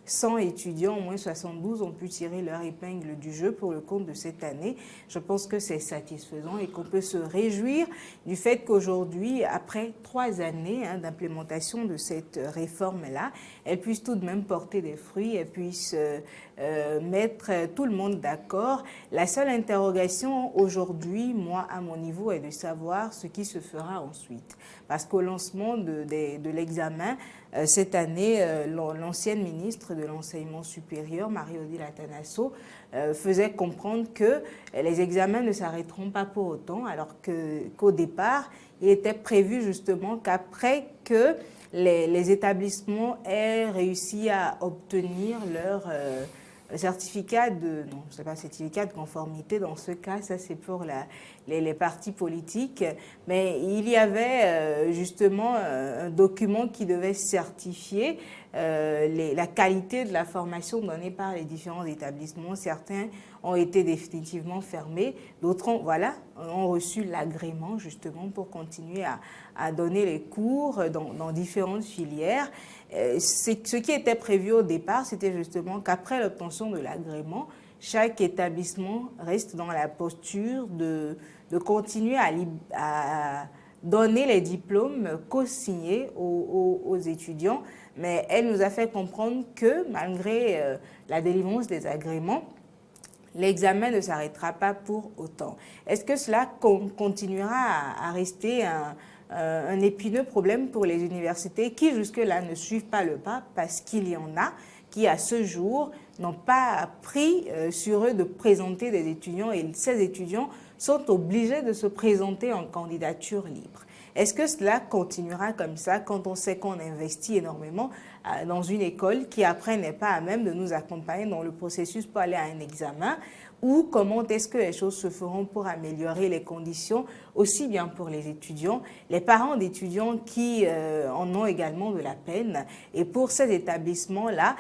100 étudiants, au moins 72 ont pu tirer leur épingle du jeu pour le compte de cette année. Je pense que c'est satisfaisant et qu'on peut se réjouir du fait qu'aujourd'hui, après 3 années d'implémentation de cette réforme-là, elle puisse tout de même porter des fruits, elle puisse mettre tout le monde d'accord. La seule interrogation aujourd'hui, moi, à mon niveau, est de savoir ce qui se fera ensuite. Parce qu'au lancement de l'examen, cette année, l'ancienne ministre de l'Enseignement supérieur, Marie-Odile Atanasso, faisait comprendre que les examens ne s'arrêteront pas pour autant, alors qu'au départ, il était prévu justement qu'après que les établissements aient réussi à obtenir leur certificat de conformité, dans ce cas, ça c'est pour les partis politiques, mais il y avait justement un document qui devait certifier la qualité de la formation donnée par les différents établissements. Certains ont été définitivement fermés, d'autres ont reçu l'agrément justement pour continuer à donner les cours dans différentes filières. Ce qui était prévu au départ, c'était justement qu'après l'obtention de l'agrément, chaque établissement reste dans la posture de continuer à donner les diplômes co-signés aux étudiants. Mais elle nous a fait comprendre que malgré la délivrance des agréments, l'examen ne s'arrêtera pas pour autant. Est-ce que cela continuera à rester un épineux problème pour les universités qui jusque-là ne suivent pas le pas, parce qu'il y en a qui à ce jour n'ont pas pris sur eux de présenter des étudiants, et ces étudiants sont obligés de se présenter en candidature libre. Est-ce que cela continuera comme ça quand on sait qu'on investit énormément dans une école qui après n'est pas à même de nous accompagner dans le processus pour aller à un examen, ou comment est-ce que les choses se feront pour améliorer les conditions, aussi bien pour les étudiants, les parents d'étudiants qui en ont également de la peine, et pour ces établissements-là,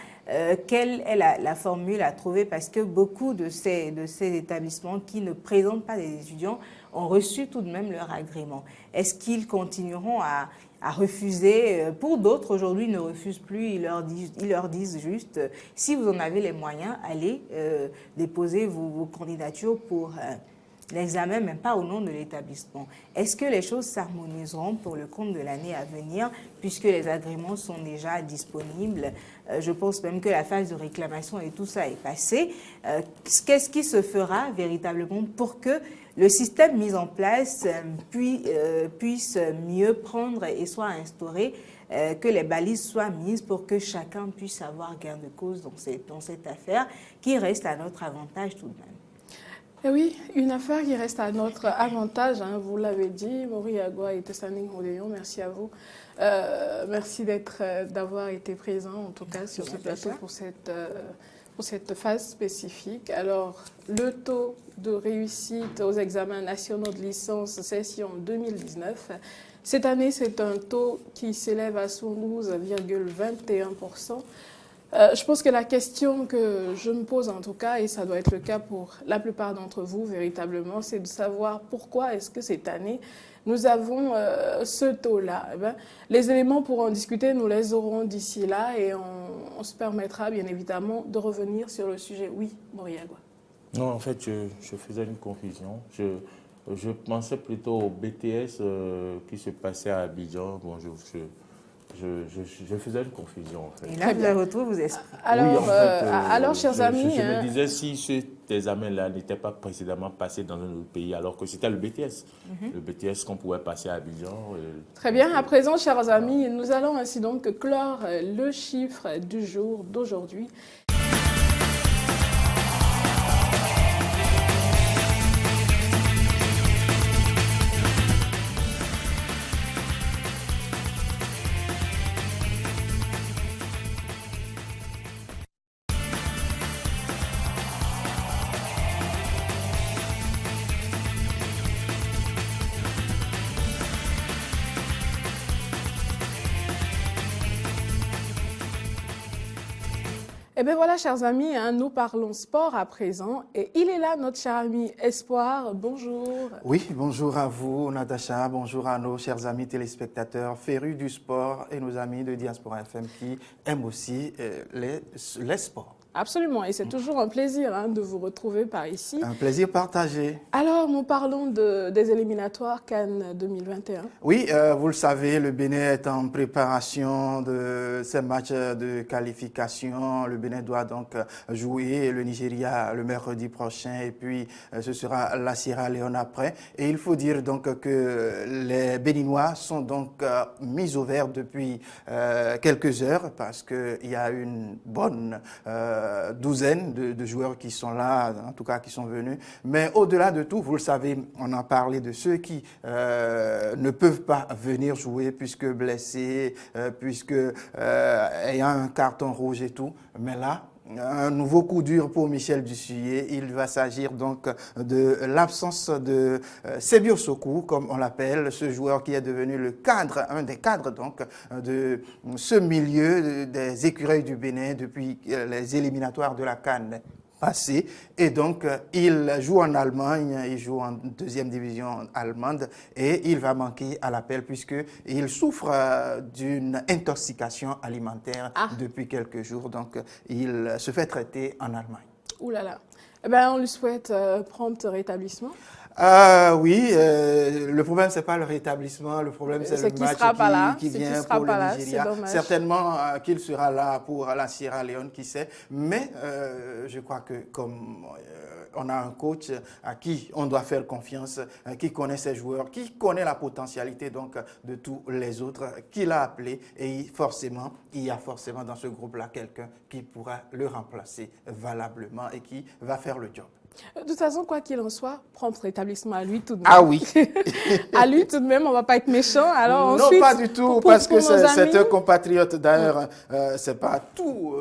quelle est la formule à trouver, parce que beaucoup de ces établissements qui ne présentent pas des étudiants ont reçu tout de même leur agrément. Est-ce qu'ils continueront à refuser? Pour d'autres, aujourd'hui, ils ne refusent plus. Ils leur disent juste, si vous en avez les moyens, allez déposer vos candidatures pour l'examen, même pas au nom de l'établissement. Est-ce que les choses s'harmoniseront pour le compte de l'année à venir, puisque les agréments sont déjà disponibles? Je pense même que la phase de réclamation et tout ça est passée. Qu'est-ce qui se fera véritablement pour que le système mis en place puisse mieux prendre et soit instauré, que les balises soient mises pour que chacun puisse avoir gain de cause dans cette affaire qui reste à notre avantage tout de même?
Et oui, une affaire qui reste à notre avantage, vous l'avez dit, Mori Agua et Tessaning Rodéon, merci à vous. Merci d'avoir été présent, en tout cas, sur ce plateau pour cette phase spécifique. Alors, le taux de réussite aux examens nationaux de licence session 2019, cette année, c'est un taux qui s'élève à 112,21%. Je pense que la question que je me pose en tout cas, et ça doit être le cas pour la plupart d'entre vous véritablement, c'est de savoir pourquoi est-ce que cette année, nous avons ce taux-là. Les éléments pour en discuter, nous les aurons d'ici là, et on se permettra bien évidemment de revenir sur le sujet. Oui, Mori Agua.
Non, en fait, je faisais une confusion. Je pensais plutôt au BTS qui se passait à Abidjan. Bon, je faisais une confusion, en fait.
Et là, je la retrouve, vous esprits.
Alors,
oui, en fait,
alors chers amis...
Je me disais si cet examen-là n'était pas précédemment passé dans un autre pays, alors que c'était le BTS. Le BTS qu'on pouvait passer à Abidjan.
Très bien. À présent, chers amis, nous allons ainsi donc clore le chiffre du jour d'aujourd'hui. Eh bien voilà, chers amis, hein, nous parlons sport à présent. Et il est là, notre cher ami Espoir. Bonjour.
Oui, bonjour à vous, Natacha. Bonjour à nos chers amis téléspectateurs férus du sport et nos amis de Diaspora FM qui aiment aussi les sports.
Absolument, et c'est toujours un plaisir hein, de vous retrouver par ici.
Un plaisir partagé.
Alors, nous parlons des éliminatoires Cannes 2021.
Oui, vous le savez, le Bénin est en préparation de ces matchs de qualification. Le Bénin doit donc jouer le Nigeria le mercredi prochain et puis ce sera la Sierra Leone après. Et il faut dire donc que les Béninois sont donc mis au vert depuis quelques heures parce qu'il y a une bonne douzaine de joueurs qui sont là, en tout cas qui sont venus. Mais au-delà de tout, vous le savez, on a parlé de ceux qui ne peuvent pas venir jouer puisque blessés, puisque ayant un carton rouge et tout. Mais là, un nouveau coup dur pour Michel Dussuyer. Il va s'agir donc de l'absence de Sebio Sokou, comme on l'appelle, ce joueur qui est devenu le cadre, un des cadres donc de ce milieu des écureuils du Bénin depuis les éliminatoires de la CAN passé. Et donc, il joue en Allemagne, il joue en deuxième division allemande et il va manquer à l'appel puisqu'il souffre d'une intoxication alimentaire depuis quelques jours. Donc, il se fait traiter en Allemagne.
Ouh là là. Eh ben, on lui souhaite prompt rétablissement.
Oui, le problème, c'est pas le rétablissement, le problème, c'est le match qui vient pour le Nigeria. Certainement qu'il sera là pour la Sierra Leone, qui sait. Mais je crois que comme on a un coach à qui on doit faire confiance, qui connaît ses joueurs, qui connaît la potentialité donc de tous les autres, qui l'a appelé et forcément, il y a forcément dans ce groupe-là quelqu'un qui pourra le remplacer valablement et qui va faire le job.
De toute façon, quoi qu'il en soit, prompt rétablissement à lui tout de même.
Ah oui.
À lui tout de même, on ne va pas être méchant. Alors,
non,
ensuite,
pas du tout, parce que c'est un compatriote. D'ailleurs, c'est pas tous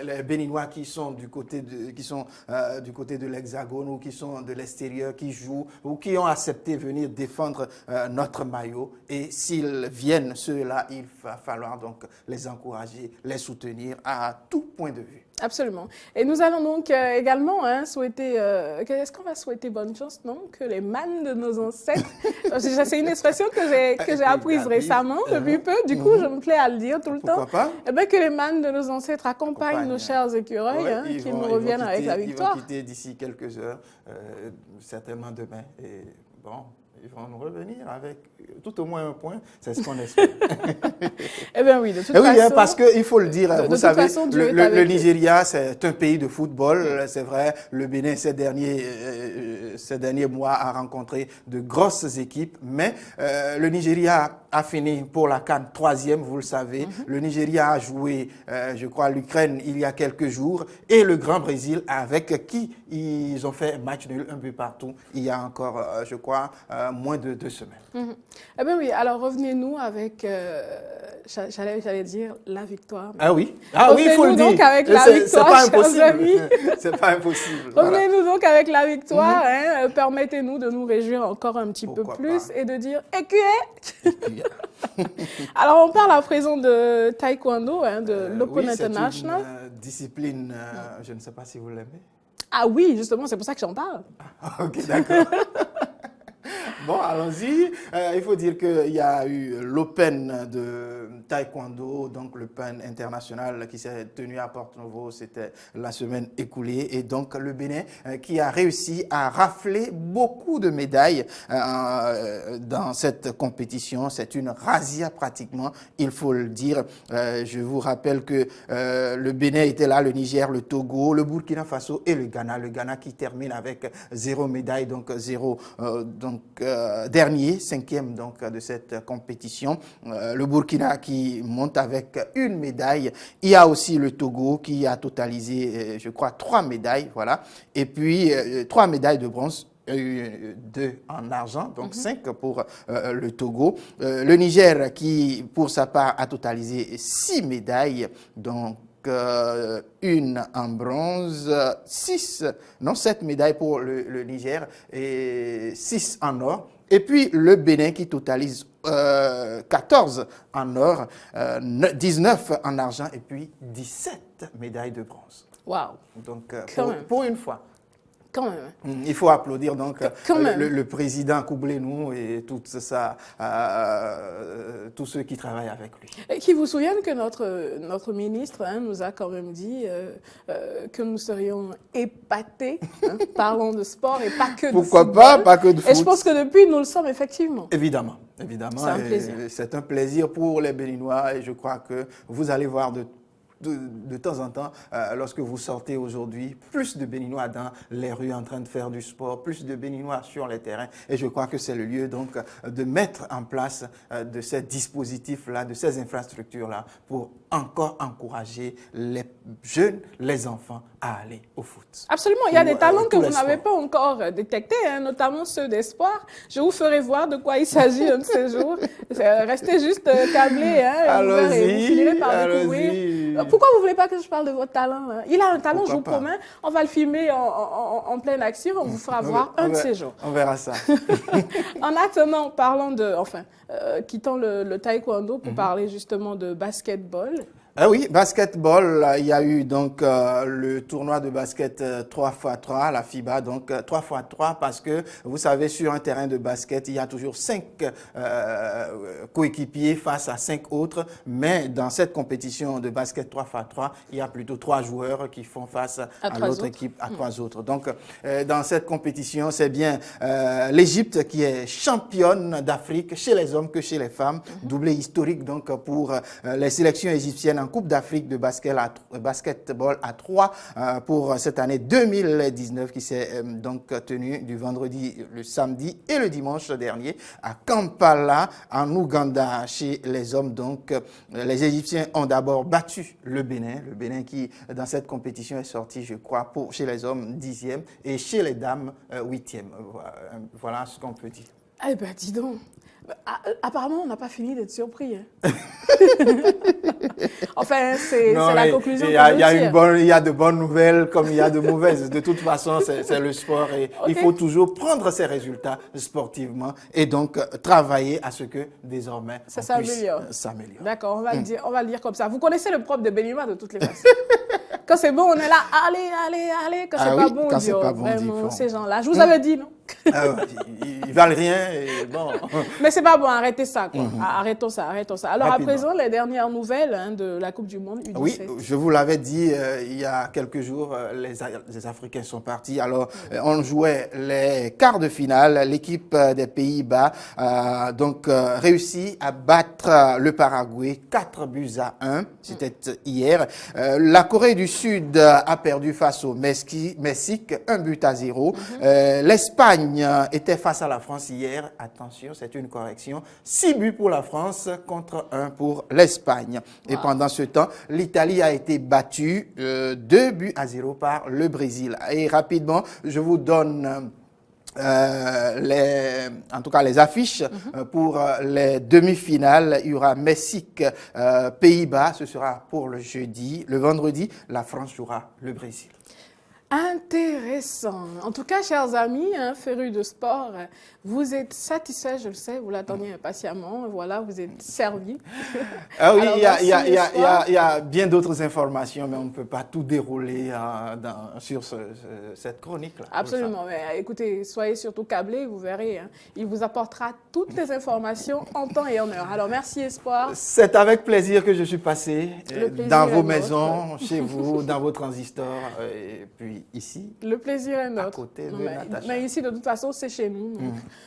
les Béninois qui sont du côté de l'Hexagone ou qui sont de l'extérieur, qui jouent ou qui ont accepté venir défendre notre maillot. Et s'ils viennent, ceux-là, il va falloir donc les encourager, les soutenir à tout point de vue.
Absolument. Et nous allons donc également souhaiter, est-ce qu'on va souhaiter bonne chance, non? Que les mânes de nos ancêtres, c'est une expression que j'ai apprise récemment, depuis peu, du coup je me plais à le dire tout le temps.
Pas?
Eh bien, que les mânes de nos ancêtres accompagnent nos chers écureuils, qu'ils nous reviennent avec la victoire.
Ils vont quitter d'ici quelques heures, certainement demain. Et bon, ils vont nous revenir avec tout au moins un point, c'est ce qu'on espère.
Eh bien oui, de toute façon.
Oui, parce qu'il faut le dire, vous savez, le Nigeria, c'est un pays de football, c'est vrai. Le Bénin, ces derniers mois, a rencontré de grosses équipes, mais le Nigeria a fini pour la CAN 3e, vous le savez. Le Nigeria a joué, je crois, l'Ukraine il y a quelques jours, et le Grand Brésil, avec qui ils ont fait match nul un peu partout, il y a encore, je crois, moins de 2 semaines.
Eh bien oui, alors revenez-nous avec, j'allais dire, la victoire.
Ah oui, il faut le dire.
Donc avec la victoire, chers amis.
C'est pas impossible.
Revenez-nous donc avec la victoire. Permettez-nous de nous réjouir encore un petit peu plus et de dire « écuyer ». Alors, on parle à présent de taekwondo, de l'Open International.
C'est une discipline, je ne sais pas si vous l'aimez.
Ah oui, justement, c'est pour ça que j'en parle.
Ok, d'accord. Bon, allons-y. Il faut dire qu'il y a eu l'Open de taekwondo, donc l'Open international qui s'est tenu à Porto-Novo, c'était la semaine écoulée. Et donc le Bénin qui a réussi à rafler beaucoup de médailles dans cette compétition. C'est une razzia pratiquement, il faut le dire. Je vous rappelle que le Bénin était là, le Niger, le Togo, le Burkina Faso et le Ghana. Le Ghana qui termine avec 0 médaille, donc 0... dernier, 5e donc de cette compétition. Le Burkina qui monte avec 1 médaille. Il y a aussi le Togo qui a totalisé, je crois, 3 médailles, voilà. Et puis 3 médailles de bronze. 2 en argent, donc 5 pour le Togo. Le Niger qui, pour sa part, a totalisé 6 médailles, donc 1 en bronze, 7 médailles pour le Niger et 6 en or. Et puis le Bénin qui totalise 14 en or, 19 en argent et puis 17 médailles de bronze.
Waouh.
Donc
Pour
une fois.
Quand même.
Il faut applaudir donc
même.
le président Koublé-Nou et tous ceux qui travaillent avec lui.
Et qui vous souviennent que notre ministre nous a quand même dit que nous serions épatés, parlons de sport et pas que de football.
Pourquoi pas que de foot.
Et je pense que depuis, nous le sommes effectivement.
Évidemment.
C'est un plaisir.
C'est un plaisir pour les Béninois et je crois que vous allez voir de temps en temps, lorsque vous sortez aujourd'hui, plus de Béninois dans les rues en train de faire du sport, plus de Béninois sur les terrains. Et je crois que c'est le lieu donc de mettre en place de ces dispositifs-là, de ces infrastructures-là, pour encore encourager les jeunes, les enfants à aller au foot.
Absolument, il y a des talents que vous n'avez pas encore détectés, notamment ceux d'espoir. Je vous ferai voir de quoi il s'agit un de ces jours. Restez juste câblés, et vous finirez par découvrir. Pourquoi vous ne voulez pas que je parle de votre talent là? Il a un talent, je vous promets. On va le filmer en pleine action, on vous fera voir un de ces jours.
On verra ça.
En attendant, parlons quittons le taekwondo pour parler justement de basketball.
Ah oui, basketball, il y a eu donc le tournoi de basket 3x3, la FIBA, donc 3x3 parce que vous savez, sur un terrain de basket, il y a toujours 5 coéquipiers face à 5 autres, mais dans cette compétition de basket 3x3, il y a plutôt 3 joueurs qui font face à l'autre équipe, à 3 autres. Donc dans cette compétition, c'est bien l'Égypte qui est championne d'Afrique chez les hommes que chez les femmes, doublé historique donc pour les sélections égyptiennes en Coupe d'Afrique de basketball à 3 pour cette année 2019 qui s'est donc tenue du vendredi, le samedi et le dimanche dernier à Kampala en Ouganda chez les hommes. Donc les Égyptiens ont d'abord battu le Bénin qui dans cette compétition est sorti, je crois, chez les hommes 10e et chez les dames 8e. Voilà ce qu'on peut dire.
Eh ben dis donc. Apparemment, on n'a pas fini d'être surpris. Enfin, c'est la conclusion. Il
y a de bonnes nouvelles comme il y a de mauvaises. De toute façon, c'est le sport et il faut toujours prendre ses résultats sportivement et donc travailler à ce que désormais
ça s'améliore. D'accord, on va le dire comme ça. Vous connaissez le propre de Béninois de toutes les façons. Quand c'est bon, on est là, allez. Quand c'est pas bon, on dit vraiment ces gens-là. Je vous avais dit, non?
Ils valent rien et bon.
Mais c'est pas bon, arrêtez ça, quoi. Arrêtons ça. Alors à présent, les dernières nouvelles de la Coupe du Monde U17.
Oui, je vous l'avais dit il y a quelques jours, les Africains sont partis. Alors on jouait les quarts de finale. L'équipe des Pays-Bas a donc réussi à battre le Paraguay 4-1. C'était hier. La Corée du Sud a perdu face au Mexique 1-0. L'Espagne était face à la France hier. Attention, c'est une correction. 6 buts pour la France contre 1 pour l'Espagne. Et pendant ce temps, l'Italie a été battue 2-0 par le Brésil. Et rapidement, je vous donne en tout cas les affiches pour les demi-finales. Il y aura Mexique, Pays-Bas, ce sera pour le jeudi. Le vendredi, la France jouera le Brésil.
Intéressant. En tout cas, chers amis, férus de sport, vous êtes satisfaits, je le sais, vous l'attendiez impatiemment. Voilà, vous êtes servis.
Ah oui, il y a bien d'autres informations, mais on ne peut pas tout dérouler sur cette chronique-là.
Absolument. Mais, écoutez, soyez surtout câblés, vous verrez. Il vous apportera toutes les informations en temps et en heure. Alors, merci Espoir.
C'est avec plaisir que je suis passé dans vos maisons, chez vous, dans vos transistors, et puis ici.
Le plaisir est nôtre.
À côté de Natacha.
Mais ici, de toute façon, c'est chez nous.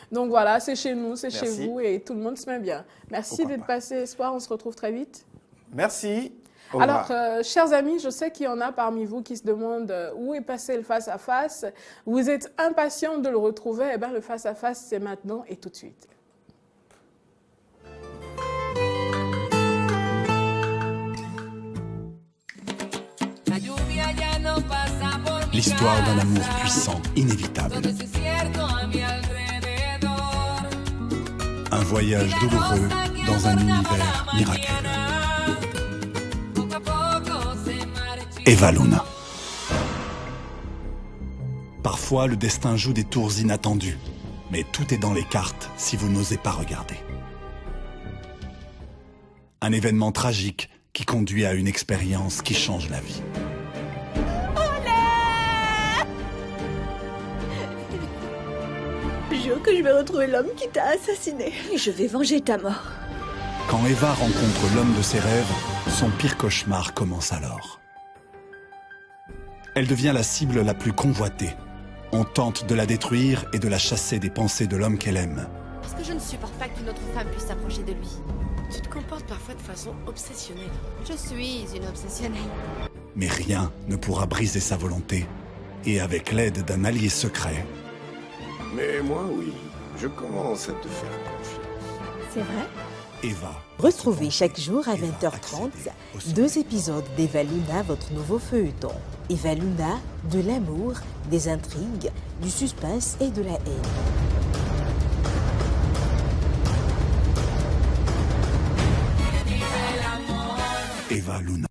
Donc voilà, c'est chez nous, c'est chez vous et tout le monde se met bien. Merci d'être passé, Espoir. On se retrouve très vite.
Merci.
Alors, chers amis, je sais qu'il y en a parmi vous qui se demandent où est passé le face-à-face. Vous êtes impatients de le retrouver. Eh bien, le face-à-face, c'est maintenant et tout de suite.
L'histoire d'un amour puissant, inévitable. Un voyage douloureux dans un univers miraculeux. Eva Luna. Parfois, le destin joue des tours inattendues. Mais tout est dans les cartes si vous n'osez pas regarder. Un événement tragique qui conduit à une expérience qui change la vie.
Jure que je vais retrouver l'homme qui t'a assassiné. Et je vais venger ta mort.
Quand Eva rencontre l'homme de ses rêves, son pire cauchemar commence alors. Elle devient la cible la plus convoitée. On tente de la détruire et de la chasser des pensées de l'homme qu'elle aime.
Parce que je ne supporte pas qu'une autre femme puisse s'approcher de lui. Tu te comportes parfois de façon obsessionnelle. Je suis une obsessionnelle.
Mais rien ne pourra briser sa volonté. Et avec l'aide d'un allié secret,
Mais moi, oui, je commence à te faire confiance.
C'est vrai?
Eva.
Retrouvez chaque jour à 20h30 2 épisodes d'Eva Luna, votre nouveau feuilleton. Eva Luna, de l'amour, des intrigues, du suspense et de la haine.
Eva Luna.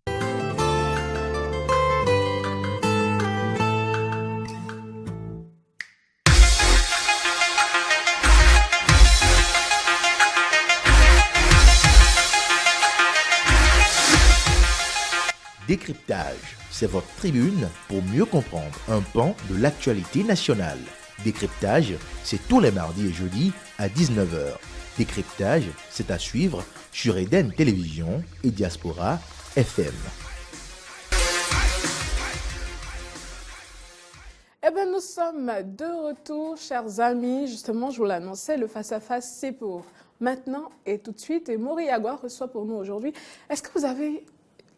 Décryptage, c'est votre tribune pour mieux comprendre un pan de l'actualité nationale. Décryptage, c'est tous les mardis et jeudis à 19h. Décryptage, c'est à suivre sur Eden Télévision et Diaspora FM.
Eh bien, nous sommes de retour, chers amis. Justement, je vous l'annonçais, le face-à-face, c'est pour maintenant et tout de suite. Et Maury Agua reçoit pour nous aujourd'hui. Est-ce que vous avez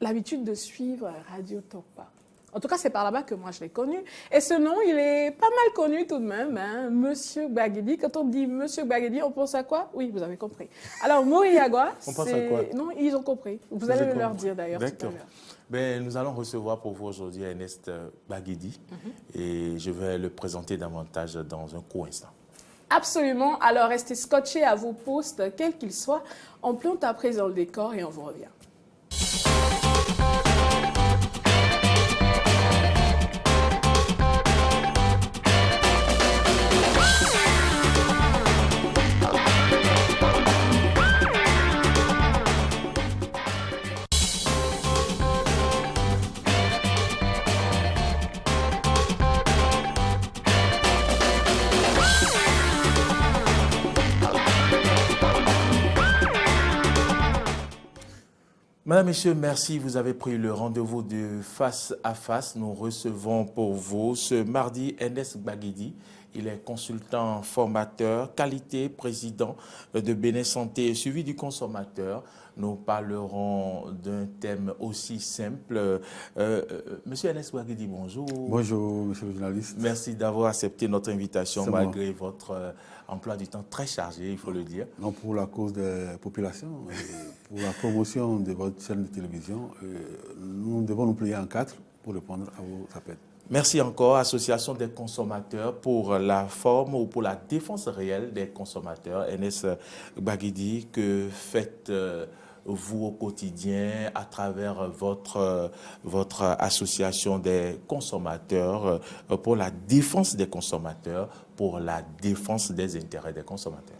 l'habitude de suivre Radio Tokpa? En tout cas, c'est par là-bas que moi, je l'ai connu. Et ce nom, il est pas mal connu tout de même, hein, Monsieur Gbagidi. Quand on dit Monsieur Gbagidi, on pense à quoi? Oui, vous avez compris. Alors, Maury Agua,
on pense à quoi?
Non, ils ont compris. Vous allez le leur dire d'ailleurs tout à l'heure.
Ben, nous allons recevoir pour vous aujourd'hui Ernest Gbagidi et je vais le présenter davantage dans un court instant.
Absolument. Alors, restez scotchés à vos postes, quels qu'ils soient. On plante à présent le décor et on vous revient.
Madame, Messieurs, merci. Vous avez pris le rendez-vous de face à face. Nous recevons pour vous ce mardi Ernest Gbagidi. Il est consultant, formateur, qualité, président de Bénin Santé et suivi du consommateur. Nous parlerons d'un thème aussi simple. Monsieur Ernest Gbagidi, bonjour.
Bonjour, monsieur le journaliste.
Merci d'avoir accepté notre invitation malgré votre emploi du temps très chargé, il faut le dire.
Non, pour la cause des populations, pour la promotion de votre chaîne de télévision, nous devons nous plier en 4 pour répondre à vos appels.
Merci encore, Association des consommateurs pour la forme ou pour la défense réelle des consommateurs. Ernest Gbagidi, que faites-vous au quotidien à travers votre association des consommateurs pour la défense des consommateurs, pour la défense des intérêts des consommateurs?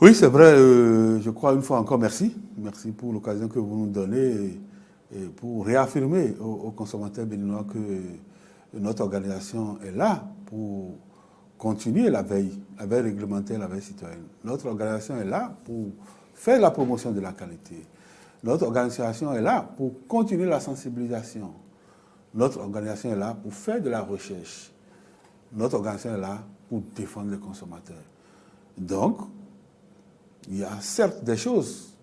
Oui, c'est vrai. Je crois une fois encore merci. Merci pour l'occasion que vous nous donnez et pour réaffirmer aux consommateurs béninois que notre organisation est là pour continuer la veille réglementaire, la veille citoyenne. Notre organisation est là pour faire la promotion de la qualité. Notre organisation est là pour continuer la sensibilisation. Notre organisation est là pour faire de la recherche. Notre organisation est là pour défendre les consommateurs. Donc, il y a certes des choses,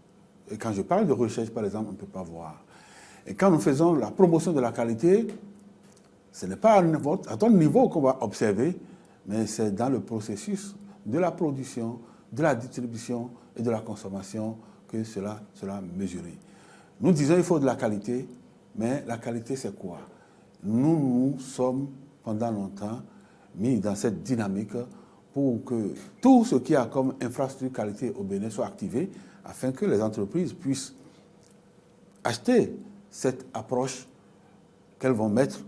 et quand je parle de recherche, par exemple, on ne peut pas voir. Et quand nous faisons la promotion de la qualité, ce n'est pas à ton niveau qu'on va observer, mais c'est dans le processus de la production, de la distribution et de la consommation que cela sera mesuré. Nous disons qu'il faut de la qualité, mais la qualité c'est quoi? Nous sommes pendant longtemps mis dans cette dynamique pour que tout ce qui a comme infrastructure qualité au Bénin soit activé afin que les entreprises puissent acheter cette approche qu'elles vont mettre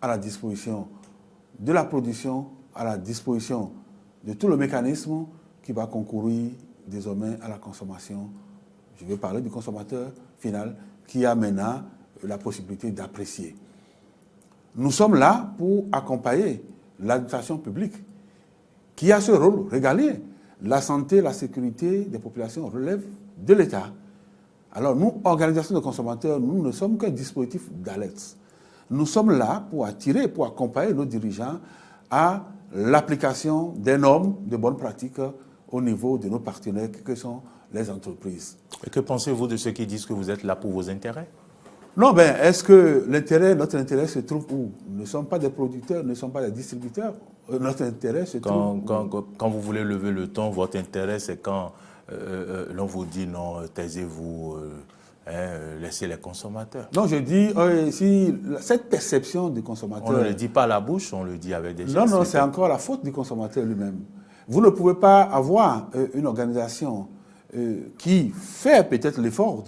à la disposition de la production, à la disposition de tout le mécanisme qui va concourir désormais à la consommation. Je vais parler du consommateur final qui a maintenant la possibilité d'apprécier. Nous sommes là pour accompagner l'administration publique qui a ce rôle régalien. La santé, la sécurité des populations relèvent de l'État. Alors nous, organisations de consommateurs, nous ne sommes qu'un dispositif d'alerte. Nous sommes là pour attirer, pour accompagner nos dirigeants à l'application des normes de bonnes pratiques au niveau de nos partenaires que sont les entreprises.
Et que pensez-vous de ceux qui disent que vous êtes là pour vos intérêts?
Non, ben, est-ce que notre intérêt se trouve où? Nous ne sommes pas des producteurs, nous ne sommes pas des distributeurs. Notre intérêt se trouve
quand vous voulez lever le ton, votre intérêt, c'est quand l'on vous dit non, taisez-vous, laissez les consommateurs.
Non, je dis, si cette perception du consommateur...
On ne le dit pas à la bouche, on le dit avec des gestes.
Non, c'est encore la faute du consommateur lui-même. Vous ne pouvez pas avoir une organisation qui fait peut-être l'effort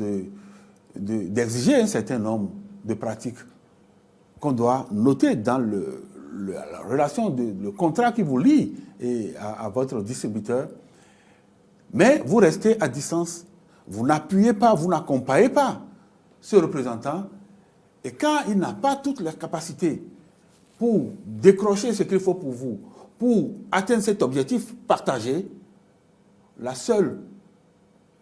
d'exiger un certain nombre de pratiques qu'on doit noter dans la relation, le contrat qui vous lie à votre distributeur. Mais vous restez à distance, vous n'appuyez pas, vous n'accompagnez pas ce représentant. Et quand il n'a pas toutes les capacités pour décrocher ce qu'il faut pour vous, pour atteindre cet objectif partagé, la seule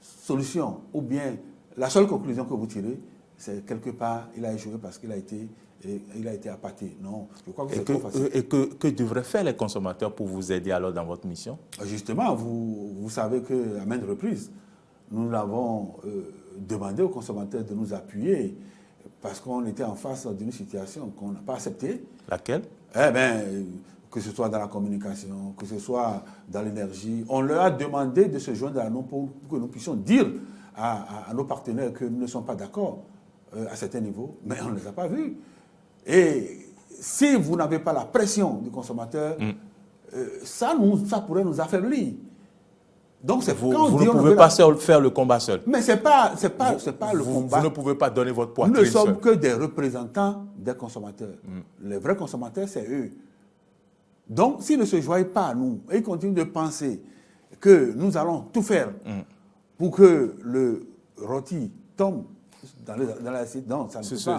solution ou bien la seule conclusion que vous tirez, c'est quelque part, il a échoué parce qu'il a été appâté. Non, je crois que c'est trop facile.
Et que devraient faire les consommateurs pour vous aider alors dans votre mission?
Justement, vous savez qu'à maintes reprises, nous avons demandé aux consommateurs de nous appuyer parce qu'on était en face d'une situation qu'on n'a pas acceptée.
Laquelle?
Eh bien, que ce soit dans la communication, que ce soit dans l'énergie. On leur a demandé de se joindre à nous pour que nous puissions dire à nos partenaires que nous ne sommes pas d'accord à certains niveaux, mais on ne les a pas vus. Et si vous n'avez pas la pression du consommateur, ça pourrait nous affaiblir. Donc c'est
vous ne pouvez pas faire le combat seul.
Mais c'est pas le combat.
Vous ne pouvez pas donner votre poitrine.
Nous ne sommes que des représentants des consommateurs. Les vrais consommateurs, c'est eux. Donc, s'ils ne se joignent pas à nous et ils continuent de penser que nous allons tout faire pour que le rôti tombe dans l'assiette, non, ça ne peut pas.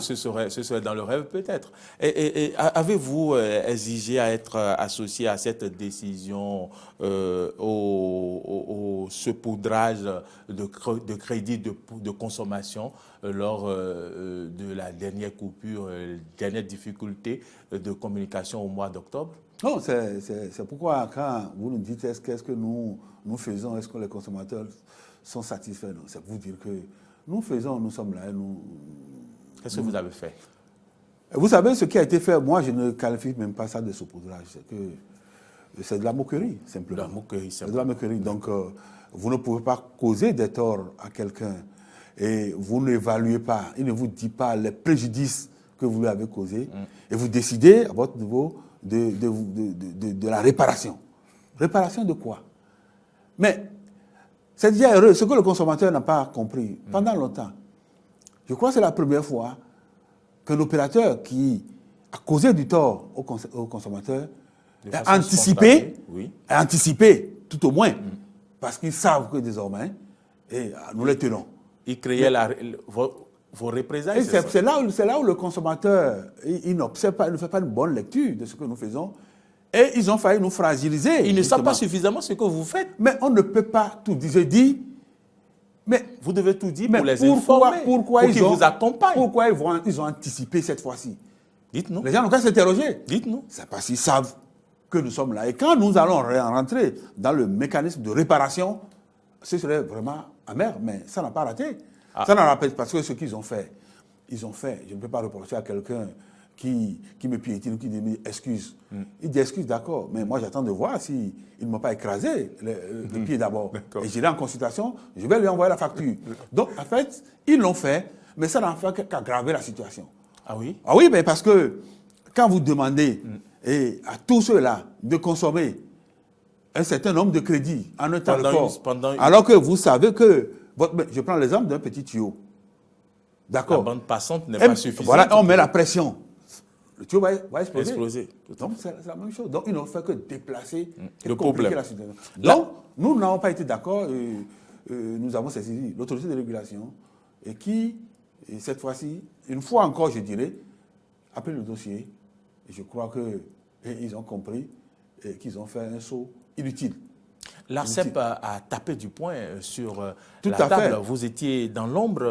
Ce serait dans le rêve peut-être. Et avez-vous exigé à être associé à cette décision au saupoudrage de crédits de consommation lors de la dernière coupure, dernière difficulté de communication au mois d'octobre?
Non, c'est pourquoi quand vous nous dites qu'est-ce que nous faisons, est-ce que les consommateurs sont satisfaits? C'est pour vous dire que nous faisons, nous sommes là.
Qu'est-ce que vous avez fait?
Vous savez, ce qui a été fait, moi je ne qualifie même pas ça de saupoudrage. C'est de la moquerie, simplement.
De la moquerie,
c'est de la moquerie. Donc, vous ne pouvez pas causer des torts à quelqu'un et vous n'évaluez pas, il ne vous dit pas les préjudices que vous lui avez causés et vous décidez à votre niveau de la réparation. Réparation de quoi? Mais c'est déjà heureux. Ce que le consommateur n'a pas compris pendant longtemps, je crois que c'est la première fois que l'opérateur qui a causé du tort au consommateur a anticipé, tout au moins, parce qu'ils savent que désormais, nous les tenons.
Ils créaient vos représailles.
C'est là où le consommateur, il n'observe pas, il ne fait pas une bonne lecture de ce que nous faisons. Et ils ont failli nous fragiliser.
Ils ne savent pas suffisamment ce que vous faites.
Mais on ne peut pas tout dire. Je dis, mais
vous devez tout dire pour les informer, pour qu'ils vous accompagnent.
Pourquoi ils ont anticipé cette fois-ci?
Dites-nous.
Les gens n'ont qu'à s'interroger.
Dites-nous.
C'est parce qu'ils savent que nous sommes là. Et quand nous allons rentrer dans le mécanisme de réparation, ce serait vraiment amer, mais ça n'a pas raté. Ça n'a pas raté parce que ce qu'ils ont fait, je ne peux pas reprocher à quelqu'un qui me piétine, qui dit excuse. Il dit excuse, d'accord, mais moi j'attends de voir s'il ne m'a pas écrasé le pied d'abord. Et j'irai en consultation, je vais lui envoyer la facture. Donc en fait, ils l'ont fait, mais ça n'a fait qu'aggraver la situation.
Ah oui?
Ah oui, mais parce que quand vous demandez à tous ceux-là de consommer un certain nombre de crédits en un temps record, alors que vous savez que, je prends l'exemple d'un petit tuyau. D'accord.
La bande passante n'est pas suffisante.
Voilà, on met la pression. le tuyau va exploser.
Tout à
Donc, c'est la même chose. Donc, ils n'ont fait que déplacer et
le
compliquer
problème.
la situation. Donc, nous n'avons pas été d'accord. Nous avons saisi l'autorité de régulation et qui, cette fois-ci, une fois encore, je dirais, a pris le dossier. Et je crois qu'ils ont compris et qu'ils ont fait un saut inutile.
L'ARCEP a tapé du poing sur
Tout
la
à
table.
fait.
Vous étiez dans l'ombre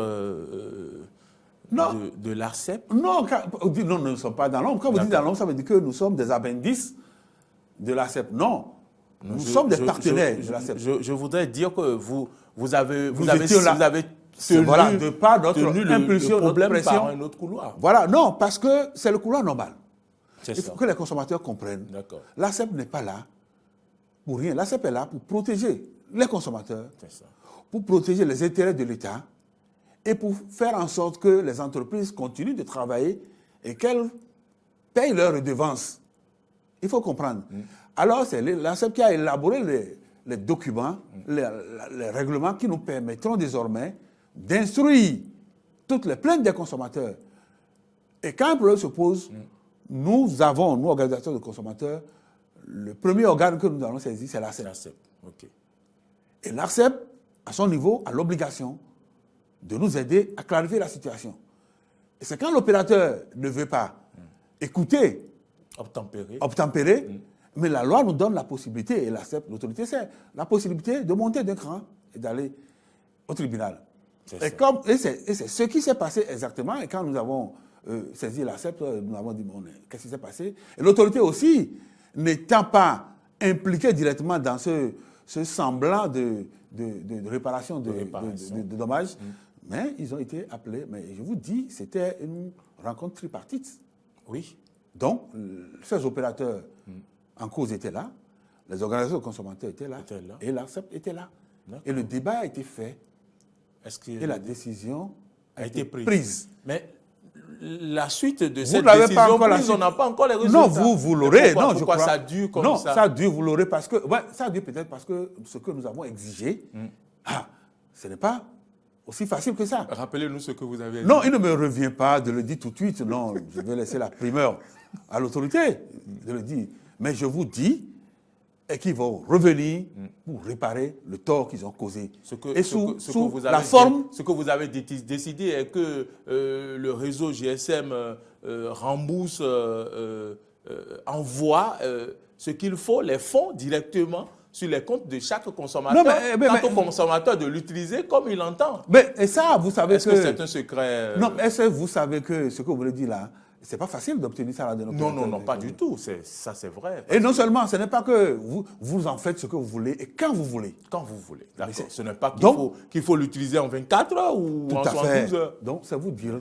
de l'ARCEP.
Non, nous ne sommes pas dans l'ombre. Quand vous dites dans l'ombre, ça veut dire que nous sommes des appendices de l'ARCEP. Non, nous sommes des partenaires de l'ARCEP.
Je voudrais dire que vous avez
tenu, voilà, de par notre impulsion,
le problème
notre pression.
par un autre couloir.
Voilà, non, parce que c'est le couloir normal.
C'est
Il faut que les consommateurs comprennent. L'ARCEP n'est pas là pour rien. L'ARCEP est là pour protéger les consommateurs, pour protéger les intérêts de l'État et pour faire en sorte que les entreprises continuent de travailler et qu'elles payent leurs redevances. Il faut comprendre. Alors, c'est l'ARCEP qui a élaboré les documents, les règlements qui nous permettront désormais d'instruire toutes les plaintes des consommateurs. Et quand un problème se pose, nous avons, nous, organisateurs de consommateurs, le premier organe que nous allons saisir, c'est l'ARCEP. Et l'ARCEP, à son niveau, a l'obligation de nous aider à clarifier la situation. Et c'est quand l'opérateur ne veut pas écouter, obtempérer, mais la loi nous donne la possibilité, et l'ARCEP, l'autorité, c'est la possibilité de monter d'un cran et d'aller au tribunal. Et c'est ce qui s'est passé exactement. Et quand nous avons saisi l'ARCEP, nous avons dit, bon, qu'est-ce qui s'est passé? Et l'autorité aussi, n'étant pas impliquée directement dans ce semblant de réparation de dommages, mais ils ont été appelés. Mais je vous dis, c'était une rencontre tripartite.
Oui.
Donc, ces opérateurs en cause étaient là, les organisations de consommateurs étaient là, et l'ARCEP était là. Et le débat a été fait. Et la décision a été prise.
Mais la suite de cette décision prise, on n'a pas encore les résultats.
Non, vous l'aurez.
Pourquoi ça dure comme ça?
Non, ça dure, vous l'aurez parce que... Ouais, ça dure peut-être parce que ce que nous avons exigé, ce n'est pas aussi facile que ça.
Rappelez-nous ce que vous avez dit.
Non, il ne me revient pas de le dire tout de suite. Non, je vais laisser la primeur à l'autorité de le dire. Mais je vous dis qu'ils vont revenir pour réparer le tort qu'ils ont causé. Ce que
vous avez décidé est que le réseau GSM rembourse, envoie ce qu'il faut, les fonds directement sur les comptes de chaque consommateur, quant au consommateur de l'utiliser comme il l'entend.
Et ça, vous savez
est-ce que c'est un secret
Non, est-ce que vous savez que ce que vous voulez dire là, c'est pas facile d'obtenir ça là de nos
Non, pas du tout. Ça, c'est vrai.
Et non seulement, ce n'est pas que vous en faites ce que vous voulez et quand vous voulez.
Quand vous voulez. D'accord. Ce n'est pas qu'il faut l'utiliser en 24 heures ou en 72 heures.
Donc, c'est vous dire.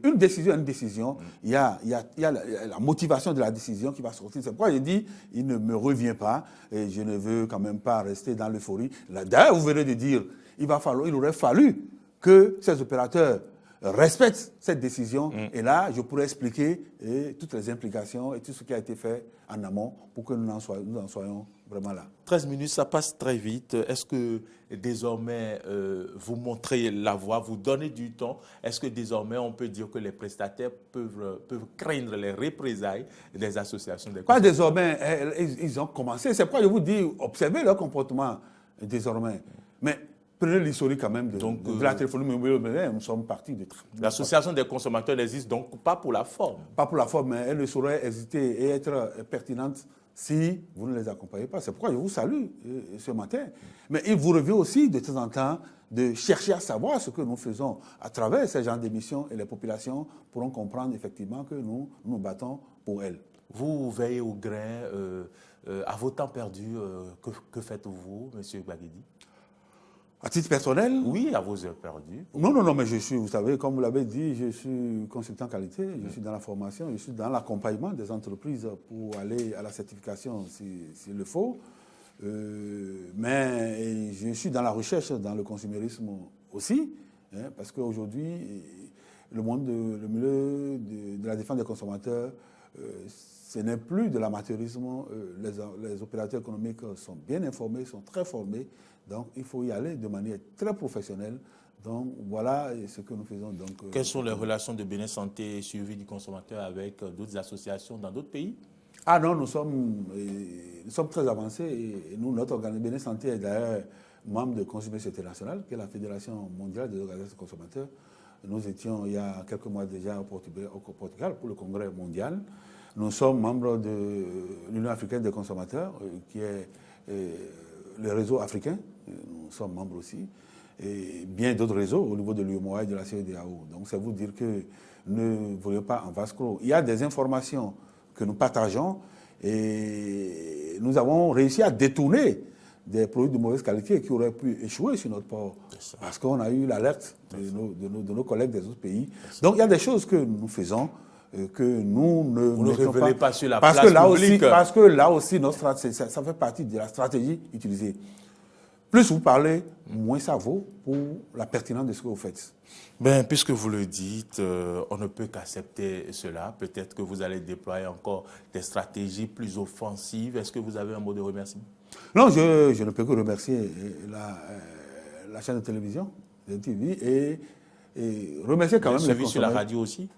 Une décision, il y a la motivation de la décision qui va sortir. C'est pourquoi je dis, il ne me revient pas et je ne veux quand même pas rester dans l'euphorie. D'ailleurs, vous venez de dire, il aurait fallu que ces opérateurs respectent cette décision. Et là, je pourrais expliquer toutes les implications et tout ce qui a été fait en amont pour que nous en soyons vraiment là.
13 minutes, ça passe très vite. Est-ce que désormais, vous montrez la voie, vous donnez du temps? Est-ce que désormais, on peut dire que les prestataires peuvent craindre les représailles des associations des consommateurs?
Pas désormais, ils ont commencé. C'est pourquoi je vous dis, observez leur comportement désormais. Mais prenez l'historique quand même de la téléphonie mobile. Nous sommes partis de...
L'association des consommateurs n'existe donc pas pour la forme.
Pas pour la forme, mais elle ne saurait hésiter et être pertinente si vous ne les accompagnez pas. C'est pourquoi je vous salue ce matin. Mais il vous revient aussi de temps en temps de chercher à savoir ce que nous faisons à travers ces genres d'émissions et les populations pourront comprendre effectivement que nous nous battons pour elles.
Vous veillez au grain, à vos temps perdus, que faites-vous, M. Gbagidi?
À titre personnel?
Oui, à vos heures perdues.
Non, mais je suis, vous savez, comme vous l'avez dit, je suis consultant qualité, je suis dans la formation, je suis dans l'accompagnement des entreprises pour aller à la certification s'il le faut. Mais je suis dans la recherche, dans le consumérisme aussi, parce qu'aujourd'hui, le milieu de la défense des consommateurs, ce n'est plus de l'amateurisme. Les opérateurs économiques sont bien informés, sont très formés. Donc, il faut y aller de manière très professionnelle Donc voilà ce que nous faisons. Donc,
quelles sont les relations de Bénin Santé et suivi du consommateur avec d'autres associations dans d'autres pays?
Ah non, nous sommes très avancés. Et nous, notre organisme Bénin Santé est d'ailleurs membre de Consumers International, qui est la Fédération mondiale des organisations de consommateurs. Nous étions il y a quelques mois déjà au Portugal pour le congrès mondial. Nous sommes membres de l'Union africaine des consommateurs, qui est le réseau africain. Nous sommes membres aussi. Et bien d'autres réseaux au niveau de l'UMOA et de la CEDEAO. Donc c'est vous dire que ne voyez pas en vase clos. Il y a des informations que nous partageons et nous avons réussi à détourner des produits de mauvaise qualité qui auraient pu échouer sur notre port parce qu'on a eu l'alerte de nos collègues des autres pays. Donc il y a des choses que nous faisons que nous ne
révélez pas sur la
place
publique.
Parce que là aussi, ça fait partie de la stratégie utilisée. Plus vous parlez, moins ça vaut pour la pertinence de ce que vous faites.
Ben, puisque vous le dites, on ne peut qu'accepter cela. Peut-être que vous allez déployer encore des stratégies plus offensives. Est-ce que vous avez un mot de remerciement?
Non, je ne peux que remercier la chaîne de télévision, TV, et remercier quand même les consommateurs.
Sur la radio aussi?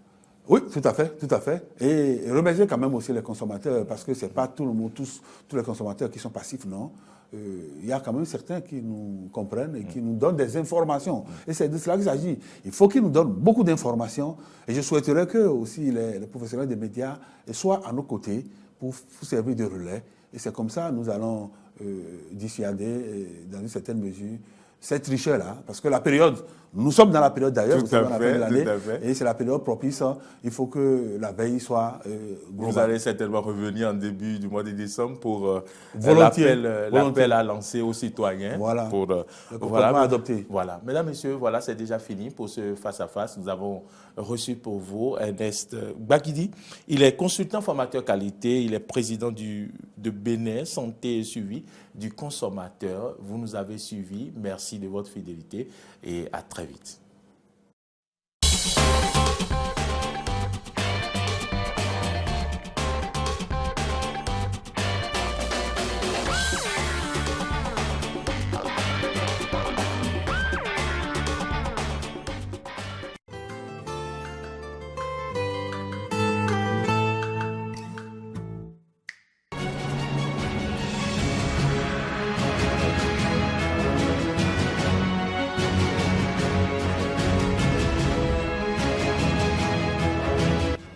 Oui, tout à fait, tout à fait. Et remercier quand même aussi les consommateurs, parce que ce n'est pas tout le monde, tous les consommateurs qui sont passifs, non. Il y a quand même certains qui nous comprennent et qui nous donnent des informations. Et c'est de cela qu'il s'agit. Il faut qu'ils nous donnent beaucoup d'informations. Et je souhaiterais que aussi les professionnels des médias soient à nos côtés pour servir de relais. Et c'est comme ça que nous allons dissuader, dans une certaine mesure, cette tricheur-là. Parce que la période, nous sommes dans la période d'ailleurs, nous sommes dans la fin de l'année, et c'est la période propice. Il faut que la veille soit globale.
Vous allez certainement revenir en début du mois de décembre pour l'appel à lancer aux citoyens.
Voilà.
Voilà,
adopter.
Voilà. Mesdames, Messieurs, voilà, c'est déjà fini pour ce face-à-face. Nous avons reçu pour vous Ernest Gbagidi. Il est consultant formateur qualité, il est président de Bénin Santé et Suivi du consommateur. Vous nous avez suivis. Merci de votre fidélité et à très vite.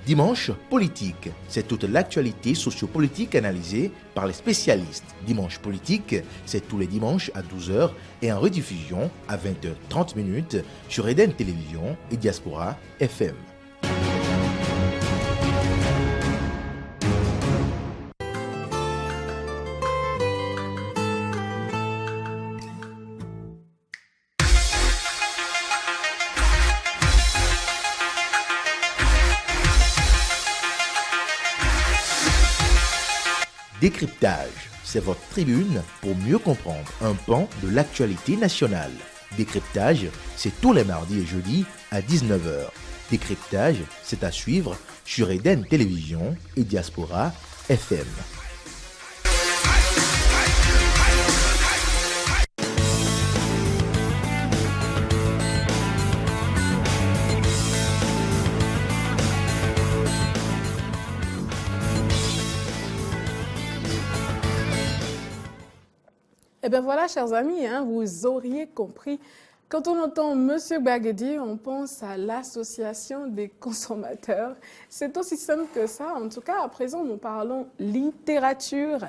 Dimanche politique, c'est toute l'actualité sociopolitique analysée par les spécialistes. Dimanche politique, c'est tous les dimanches à 12h et en rediffusion à 20h30 sur Eden Télévision et Diaspora FM. Décryptage, c'est votre tribune pour mieux comprendre un pan de l'actualité nationale. Décryptage, c'est tous les mardis et jeudis à 19h. Décryptage, c'est à suivre sur Eden Télévision et Diaspora FM.
Eh bien voilà, chers amis, vous auriez compris. Quand on entend M. Gbagidi, on pense à l'association des consommateurs. C'est aussi simple que ça. En tout cas, à présent, nous parlons littérature.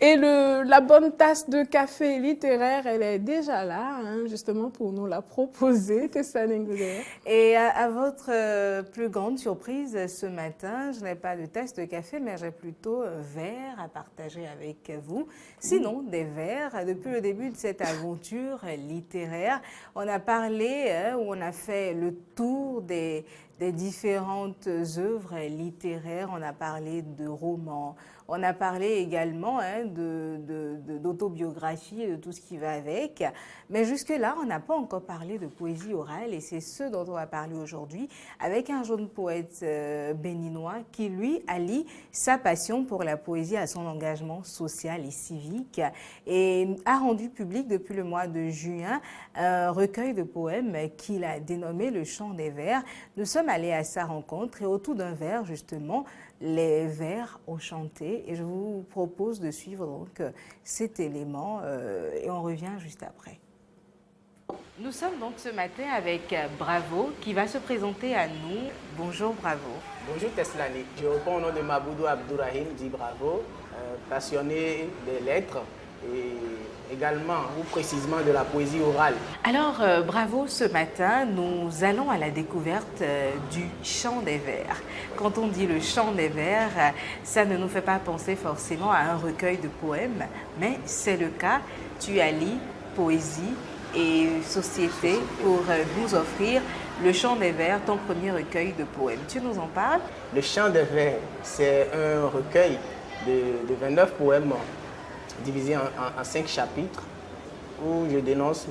Et la bonne tasse de café littéraire, elle est déjà là, justement, pour nous la proposer. Tessa Nengoudé.
Et à votre plus grande surprise, ce matin, je n'ai pas de tasse de café, mais j'ai plutôt un verre à partager avec vous. Sinon, des verres. Depuis le début de cette aventure littéraire, on a parlé, on a fait le tour des des différentes œuvres littéraires. On a parlé de romans, on a parlé également d'autobiographie et de tout ce qui va avec. Mais jusque-là, on n'a pas encore parlé de poésie orale et c'est ce dont on va parler aujourd'hui avec un jeune poète béninois qui, lui, allie sa passion pour la poésie à son engagement social et civique et a rendu public depuis le mois de juin un recueil de poèmes qu'il a dénommé Le Chant des Vers. Nous sommes allés à sa rencontre et autour d'un vers, justement, les vers ont chanté. Et je vous propose de suivre donc cet élément et on revient juste après. Nous sommes donc ce matin avec Bravo qui va se présenter à nous. Bonjour Bravo.
Bonjour Teslani, je réponds au nom de Maboudou Abdourahim, dit Bravo, passionné des lettres et également ou précisément de la poésie orale.
Alors Bravo, ce matin, nous allons à la découverte du Chant des Vers. Quand on dit le Chant des Vers, ça ne nous fait pas penser forcément à un recueil de poèmes, mais c'est le cas. Tu allies poésie et société pour nous offrir le Chant des Vers, ton premier recueil de poèmes. Tu nous en parles?
Le Chant des Vers, c'est un recueil de 29 poèmes divisés en 5 chapitres où je dénonce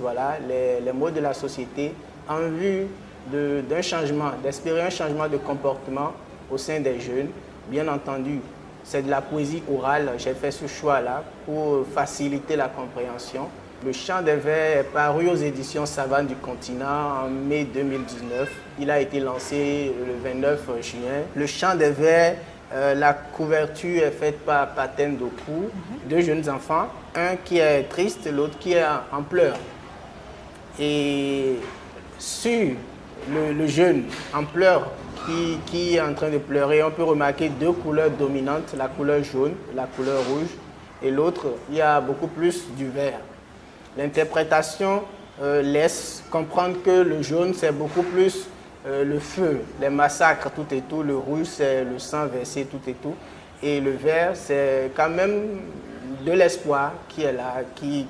les maux de la société en vue d'un changement, d'espérer un changement de comportement au sein des jeunes. Bien entendu, c'est de la poésie orale. J'ai fait ce choix-là pour faciliter la compréhension. Le Chant des Vers est paru aux éditions Savane du Continent en mai 2019. Il a été lancé le 29 juin. Le Chant des Vers, la couverture est faite par Paten Doku, deux jeunes enfants, un qui est triste, l'autre qui est en pleurs. Et sur le jeune en pleurs qui est en train de pleurer, on peut remarquer deux couleurs dominantes, la couleur jaune, la couleur rouge, et l'autre, il y a beaucoup plus du vert. L'interprétation laisse comprendre que le jaune, c'est beaucoup plus le feu, les massacres, tout et tout. Le rouge, c'est le sang versé, tout et tout. Et le vert, c'est quand même de l'espoir qui est là, qui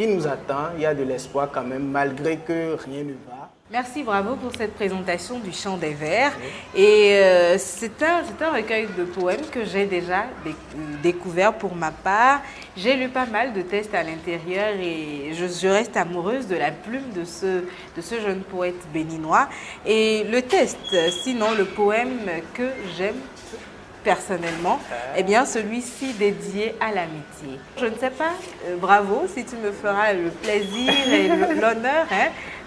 nous attend. Il y a de l'espoir quand même, malgré que rien ne va.
Merci, Bravo, pour cette présentation du Chant des Vers. Et c'est un recueil de poèmes que j'ai déjà découvert pour ma part. J'ai lu pas mal de textes à l'intérieur et je reste amoureuse de la plume de ce jeune poète béninois. Et le texte, sinon le poème que j'aime personnellement, eh bien celui-ci dédié à l'amitié. Je ne sais pas, Bravo, si tu me feras le plaisir et l'honneur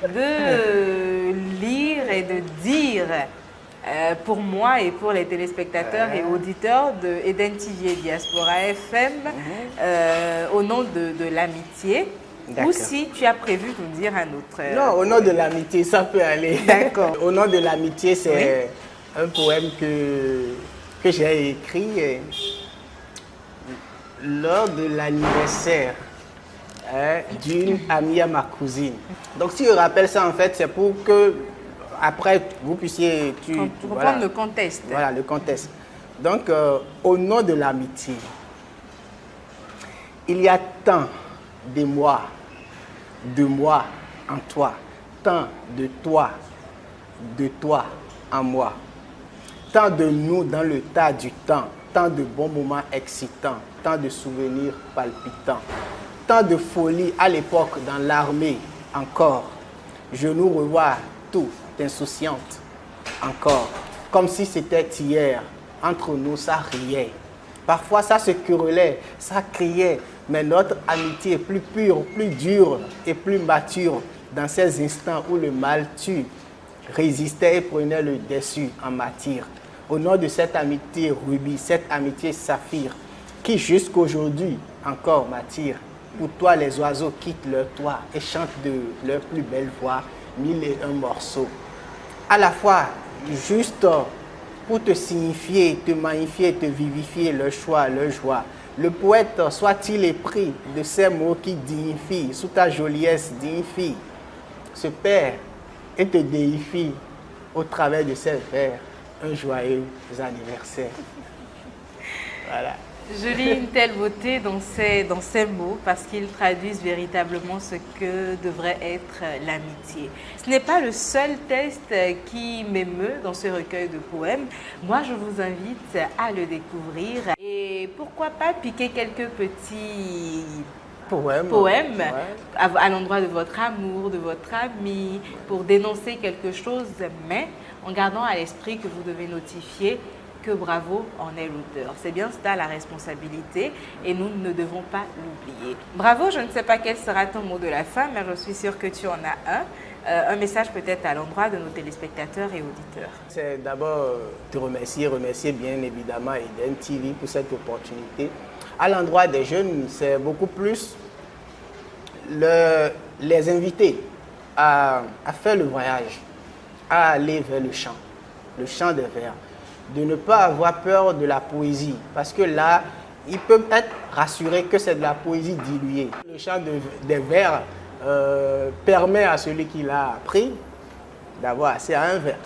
de lire et de dire pour moi et pour les téléspectateurs et auditeurs de Eden TV Diaspora FM au nom de l'amitié. Ou si tu as prévu de nous dire un autre.
Non, au nom de l'amitié, ça peut aller.
D'accord.
Au nom de l'amitié, c'est un poème que j'ai écrit lors de l'anniversaire d'une amie à ma cousine. Donc si je rappelle ça, en fait, c'est pour que après vous puissiez
comprendre le contexte.
Voilà, le contexte. Donc, au nom de l'amitié, il y a tant de moi en toi, tant de toi en moi. Tant de nous dans le tas du temps, tant de bons moments excitants, tant de souvenirs palpitants, tant de folie à l'époque dans l'armée encore. Je nous revois tout insouciante encore, comme si c'était hier. Entre nous, ça riait. Parfois, ça se querellait, ça criait, mais notre amitié est plus pure, plus dure et plus mature dans ces instants où le mal tue, résistait et prenait le dessus en matière. Au nom de cette amitié rubis, cette amitié saphir, qui jusqu'aujourd'hui encore m'attire. Pour toi, les oiseaux quittent leur toit et chantent de leur plus belle voix 1001 morceaux. À la fois, juste pour te signifier, te magnifier, te vivifier leur choix, leur joie. Le poète soit-il épris de ces mots qui dignifient, sous ta joliesse dignifie, se perd et te déifie au travers de ces vers. Un joyeux anniversaire. Voilà.
Je lis une telle beauté dans ces mots parce qu'ils traduisent véritablement ce que devrait être l'amitié. Ce n'est pas le seul texte qui m'émeut dans ce recueil de poèmes. Moi, je vous invite à le découvrir et pourquoi pas piquer quelques petits poèmes à l'endroit de votre amour, de votre ami, pour dénoncer quelque chose, mais en gardant à l'esprit que vous devez notifier que Bravo en est l'auteur. C'est bien ça la responsabilité et nous ne devons pas l'oublier. Bravo, je ne sais pas quel sera ton mot de la fin, mais je suis sûre que tu en as un. Un message peut-être à l'endroit de nos téléspectateurs et auditeurs.
C'est d'abord te remercier bien évidemment Eden TV pour cette opportunité. À l'endroit des jeunes, c'est beaucoup plus les inviter à faire le voyage, à aller vers le chant des vers, de ne pas avoir peur de la poésie, parce que là, ils peuvent être rassurés que c'est de la poésie diluée. Le chant des vers permet à celui qui l'a appris d'avoir assez à un vers.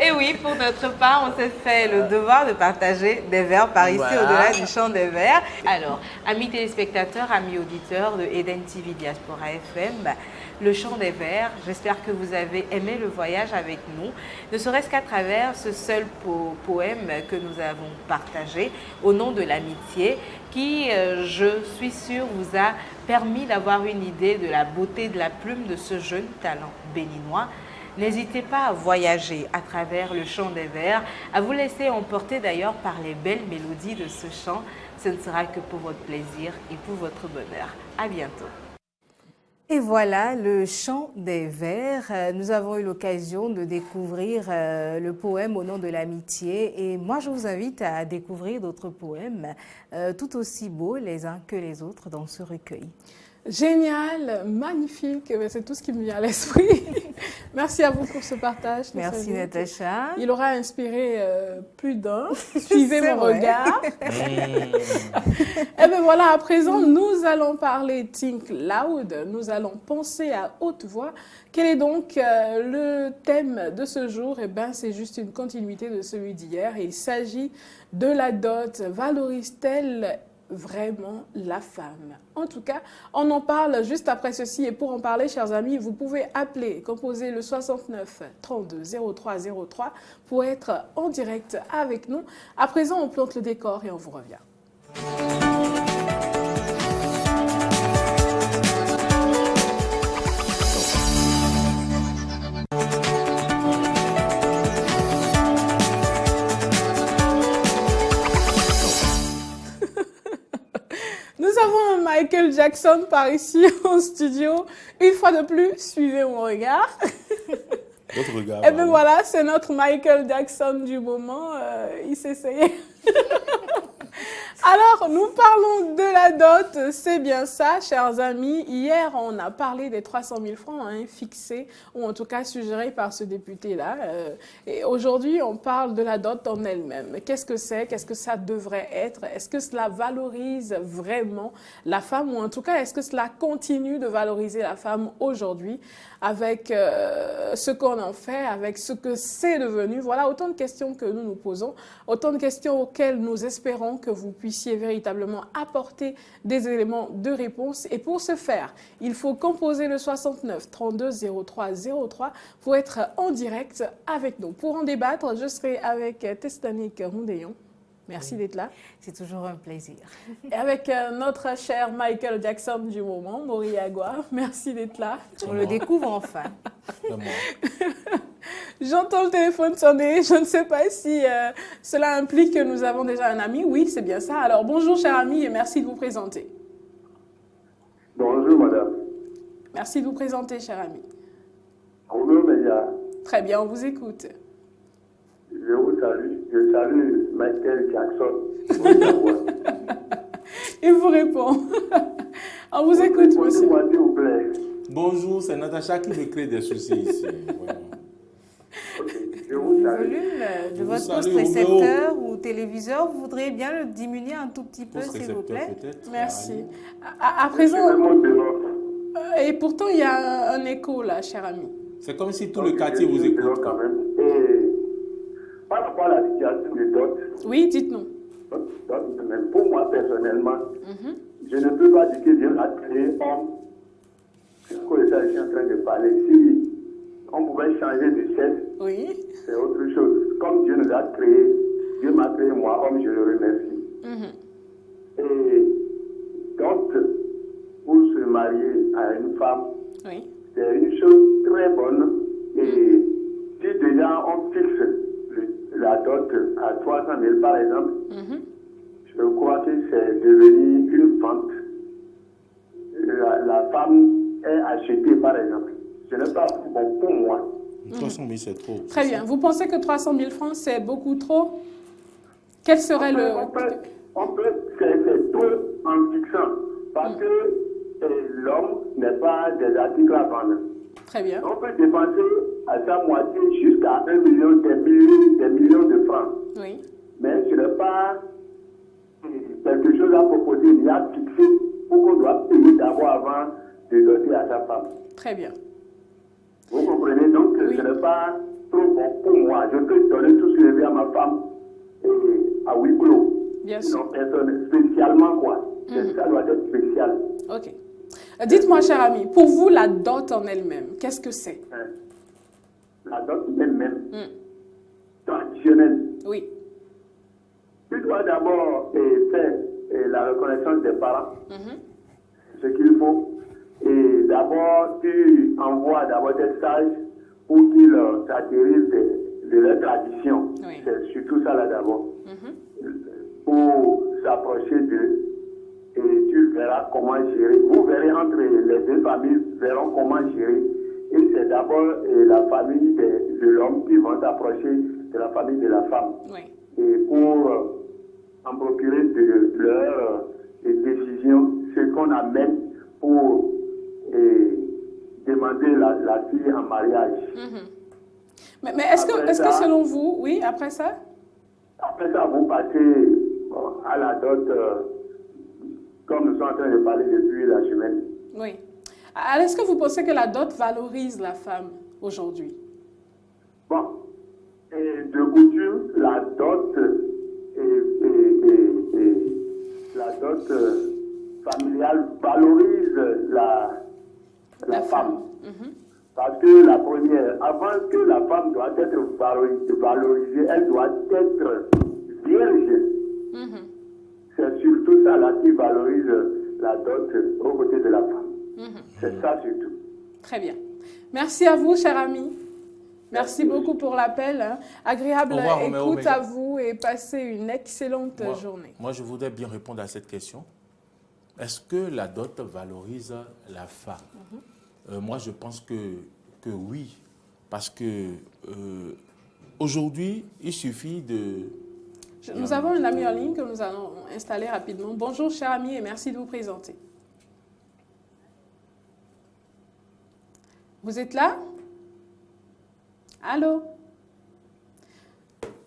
Et oui, pour notre part, on s'est fait le devoir de partager des vers par ici, au-delà du chant des vers. Alors, amis téléspectateurs, amis auditeurs de Eden TV Diaspora FM, le chant des vers, j'espère que vous avez aimé le voyage avec nous, ne serait-ce qu'à travers ce seul poème que nous avons partagé au nom de l'amitié, qui, je suis sûre, vous a permis d'avoir une idée de la beauté de la plume de ce jeune talent béninois. N'hésitez pas à voyager à travers le chant des vers, à vous laisser emporter d'ailleurs par les belles mélodies de ce chant. Ce ne sera que pour votre plaisir et pour votre bonheur. À bientôt. Et voilà, le chant des vers. Nous avons eu l'occasion de découvrir le poème au nom de l'amitié. Et moi, je vous invite à découvrir d'autres poèmes tout aussi beaux les uns que les autres dans ce recueil.
Génial, magnifique, c'est tout ce qui me vient à l'esprit. Merci à vous pour ce partage.
Merci Natacha.
Il aura inspiré plus d'un. Suivez mon regard. Et bien voilà, à présent, nous allons parler Think Loud. Nous allons penser à haute voix. Quel est donc le thème de ce jour? Eh bien, c'est juste une continuité de celui d'hier. Il s'agit de la dot. Valorise-t-elle vraiment la femme? En tout cas, on en parle juste après ceci. Et pour en parler, chers amis, vous pouvez appeler, composer le 69 32 03 03 pour être en direct avec nous. À présent, on plante le décor et on vous revient. Nous avons un Michael Jackson par ici en studio. Une fois de plus, suivez mon regard.
Votre regard.
Et bien voilà, c'est notre Michael Jackson du moment. Il s'est essayé. Alors, nous parlons de la dot, c'est bien ça, chers amis. Hier, on a parlé des 300 000 francs fixés, ou en tout cas suggérés par ce député-là. Et aujourd'hui, on parle de la dot en elle-même. Qu'est-ce que c'est? Qu'est-ce que ça devrait être? Est-ce que cela valorise vraiment la femme? Ou en tout cas, est-ce que cela continue de valoriser la femme aujourd'hui avec ce qu'on en fait, avec ce que c'est devenu? Voilà autant de questions que nous nous posons, autant de questions auxquelles nous espérons que vous puissiez véritablement apporter des éléments de réponse. Et pour ce faire, il faut composer le 69 32 03 03 pour être en direct avec nous. Pour en débattre, je serai avec Testanik Rondeyon. Merci d'être là.
C'est toujours un plaisir.
Et avec notre cher Michael Jackson du moment, Mori Agua. Merci d'être là.
On le découvre enfin.
J'entends le téléphone sonner. Je ne sais pas si cela implique que nous avons déjà un ami. Oui, c'est bien ça. Alors, bonjour, cher ami, et merci de vous présenter.
Bonjour, madame.
Merci de vous présenter, cher ami.
Bonjour, média.
Très bien, on vous écoute.
Je vous salue. Je salue Michael Jackson.
Il vous répond. On vous écoute, monsieur.
S'il vous plaît.
Bonjour, c'est Natacha qui me crée des soucis ici.
Le volume de votre poste récepteur ou téléviseur, vous voudriez bien le diminuer un tout petit peu, s'il vous plaît?
Merci. À présent, et pourtant, il y a un écho là, cher ami.
C'est comme si tout le quartier vous écoute quand même.
Par rapport à la situation des dots.
Oui, dites-nous.
même pour moi personnellement, je ne peux pas dire que Dieu a créé homme. C'est quoi ça je suis en train de parler. Si on pouvait changer de sexe, c'est autre chose. Comme Dieu nous a créé, Dieu m'a créé moi, homme, je le remercie. Et donc, pour se marier à une femme, c'est une chose très bonne. Et si déjà on fixe la dot à 300 000 par exemple, je crois que c'est devenu une vente. La femme est achetée par exemple. Ce n'est pas bon pour moi.
300 000 c'est trop.
Très bien. Vous pensez que 300 000 francs c'est beaucoup trop? Quel serait
c'est trop en fixant. Parce que l'homme n'est pas des articles à vendre.
Très bien.
On peut dépenser à sa moitié jusqu'à 1 million, des millions de francs.
Oui.
Mais ce n'est pas quelque chose à proposer. Il y a fixé pour qu'on doit payer d'abord avant de doter à sa femme.
Très bien.
Vous comprenez donc que ce n'est pas trop bon pour moi. Je peux donner tout ce que je veux à ma femme à huis clos.
Bien sûr.
Personne, spécialement quoi. Ça doit être spécial.
Ok. Dites-moi, cher ami, pour vous, la dot en elle-même, qu'est-ce que c'est?
La dot elle-même, traditionnelle.
Oui.
Tu dois d'abord faire la reconnaissance des parents, ce qu'il faut. Et d'abord, tu envoies d'abord des sages pour qu'ils s'atterrissent de leur tradition. C'est surtout ça là d'abord. Pour s'approcher d'eux. Et tu verras comment gérer. Vous verrez entre les deux familles, verront comment gérer. Et c'est d'abord la famille de l'homme qui vont s'approcher de la famille de la femme. Et pour en procurer de leurs décisions, ce qu'on amène pour demander la fille en mariage.
Mais est-ce que selon vous, oui, après ça?
Après ça, vous passez à la dot, comme nous sommes en train de parler depuis la semaine.
Oui. Alors, est-ce que vous pensez que la dot valorise la femme aujourd'hui?
Bon, de coutume, la dot familiale valorise la femme. Parce que la première, avant que la femme doit être valorisée, elle doit être vierge. C'est surtout ça là qui valorise la dot aux côtés de la femme. C'est ça surtout.
Très bien. Merci à vous, cher ami. Merci beaucoup pour l'appel. Agréable écoute à vous et passez une excellente journée.
Moi, je voudrais bien répondre à cette question. Est-ce que la dot valorise la femme? Moi, je pense que oui. Parce que aujourd'hui, il suffit de...
Nous avons un ami en ligne que nous allons installer rapidement. Bonjour, cher ami, et merci de vous présenter. Vous êtes là? Allô?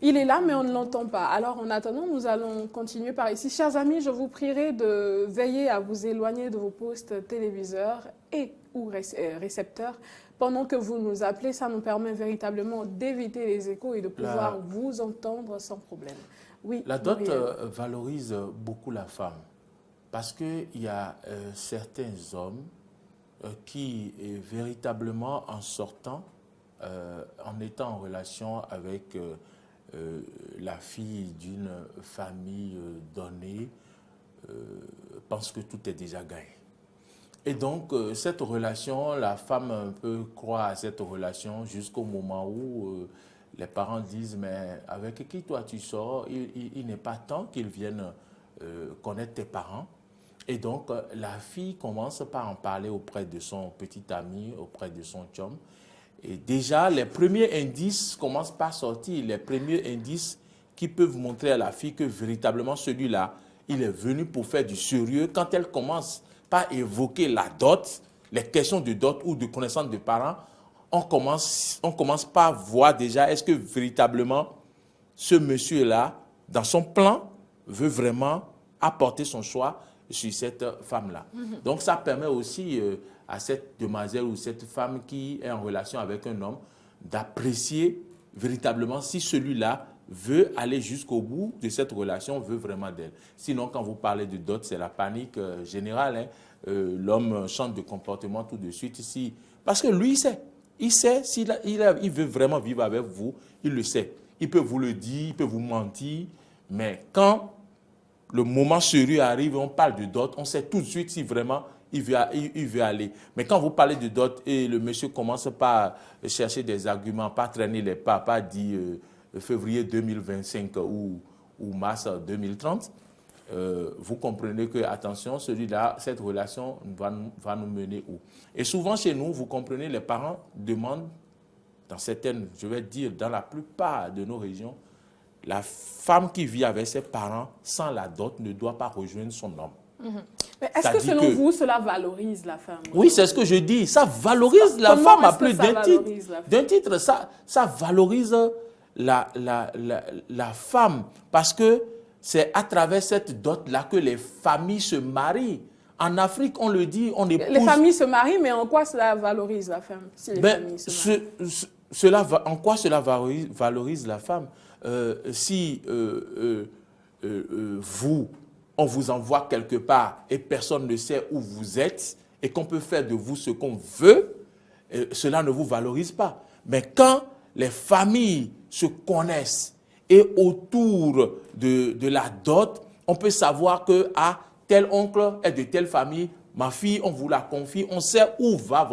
Il est là, mais on ne l'entend pas. Alors, en attendant, nous allons continuer par ici. Chers amis, je vous prierai de veiller à vous éloigner de vos postes téléviseurs et ou récepteurs pendant que vous nous appelez. Ça nous permet véritablement d'éviter les échos et de pouvoir vous entendre sans problème. Oui,
la dot valorise beaucoup la femme parce qu'il y a certains hommes qui, véritablement, en sortant, en étant en relation avec la fille d'une famille donnée, pensent que tout est déjà gagné. Et donc, cette relation, la femme un peu croit à cette relation jusqu'au moment où les parents disent « Mais avec qui toi tu sors, il n'est pas temps qu'ils viennent connaître tes parents. » Et donc, la fille commence par en parler auprès de son petit ami, auprès de son chum. Et déjà, les premiers indices commencent par sortir. Les premiers indices qui peuvent montrer à la fille que véritablement celui-là, il est venu pour faire du sérieux. Quand elle commence par évoquer la dot, les questions de dot ou de connaissance de parents, on commence par voir déjà est-ce que véritablement ce monsieur-là, dans son plan, veut vraiment apporter son choix sur cette femme-là. Donc ça permet aussi à cette demoiselle ou cette femme qui est en relation avec un homme d'apprécier véritablement si celui-là veut aller jusqu'au bout de cette relation, veut vraiment d'elle. Sinon, quand vous parlez de dot, c'est la panique générale. Hein. L'homme change de comportement tout de suite ici. Parce que lui, il sait. Il sait s'il il veut vraiment vivre avec vous, il le sait. Il peut vous le dire, il peut vous mentir, mais quand le moment sérieux arrive, on parle de dot, on sait tout de suite si vraiment il veut aller. Mais quand vous parlez de dot et le monsieur commence par chercher des arguments, pas traîner les pas, pas dire février 2025 ou mars 2030, vous comprenez que, attention, celui-là, cette relation va nous mener où? Et souvent chez nous, vous comprenez, les parents demandent, dans certaines, je vais dire, dans la plupart de nos régions, la femme qui vit avec ses parents sans la dot ne doit pas rejoindre son homme.
Mais est-ce que selon vous, cela valorise la femme?
Oui, c'est ce que je dis. Ça valorise la femme à plus d'un titre. D'un titre, ça valorise la femme parce que c'est à travers cette dot-là que les familles se marient. En Afrique, on le dit, on épouse...
Les familles se marient, mais en quoi cela valorise la femme si les familles se marient?
En quoi cela valorise la femme? Si on vous envoie quelque part et personne ne sait où vous êtes et qu'on peut faire de vous ce qu'on veut, cela ne vous valorise pas. Mais quand les familles se connaissent et autour de la dot, on peut savoir que tel oncle est de telle famille, ma fille, on vous la confie, on sait où va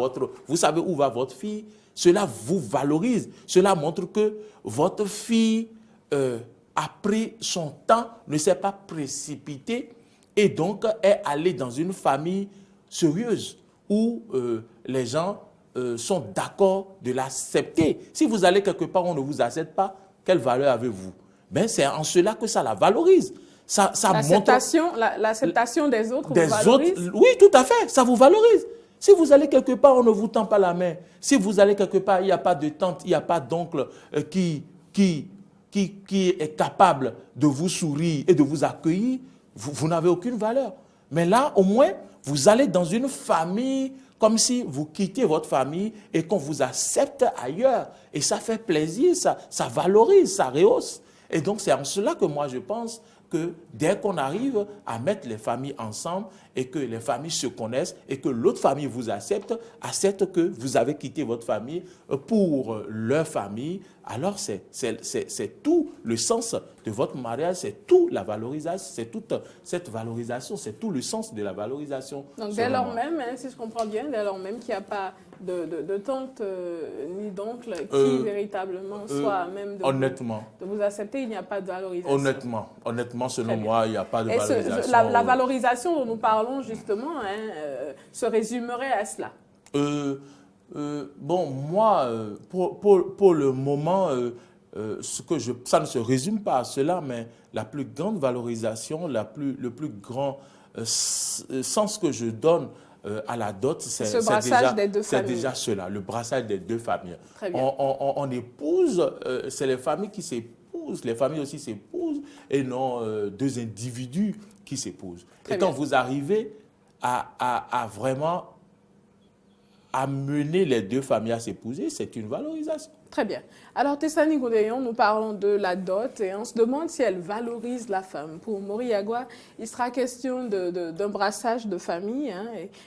vous savez où va votre fille. Cela vous valorise. Cela montre que votre fille a pris son temps, ne s'est pas précipitée et donc est allée dans une famille sérieuse où les gens sont d'accord de l'accepter. Si vous allez quelque part, on ne vous accepte pas, quelle valeur avez-vous? Ben, c'est en cela que ça la valorise.
L'acceptation des autres vous valorise?
Oui, tout à fait, ça vous valorise. Si vous allez quelque part, on ne vous tend pas la main. Si vous allez quelque part, il n'y a pas de tante, il n'y a pas d'oncle qui est capable de vous sourire et de vous accueillir, vous n'avez aucune valeur. Mais là, au moins, vous allez dans une famille comme si vous quittez votre famille et qu'on vous accepte ailleurs. Et ça fait plaisir, ça valorise, ça rehausse. Et donc, c'est en cela que moi, je pense que dès qu'on arrive à mettre les familles ensemble et que les familles se connaissent et que l'autre famille vous accepte que vous avez quitté votre famille pour leur famille, alors c'est tout le sens de votre mariage, c'est tout la valorisation, c'est toute cette valorisation, c'est tout le sens de la valorisation.
Donc dès lors même, si je comprends bien, dès lors même qu'il n'y a pas de tante ni d'oncle qui véritablement soit à même de vous accepter, il n'y a pas de valorisation. Honnêtement, selon moi, il n'y a pas de valorisation. La valorisation dont nous parlons justement se résumerait à cela.
Bon, moi, pour le moment, ça ne se résume pas à cela, mais la plus grande valorisation, le plus grand sens que je donne à la dot, c'est déjà cela, le brassage des deux familles. On épouse, c'est les familles qui s'épousent, les familles aussi s'épousent, et non deux individus qui s'épousent. Et quand vous arrivez à vraiment amener les deux familles à s'épouser, c'est une valorisation.
Très bien. Alors, Tessani Godeyon, nous parlons de la dot et on se demande si elle valorise la femme. Pour Mori Yagwa, il sera question d'un brassage de famille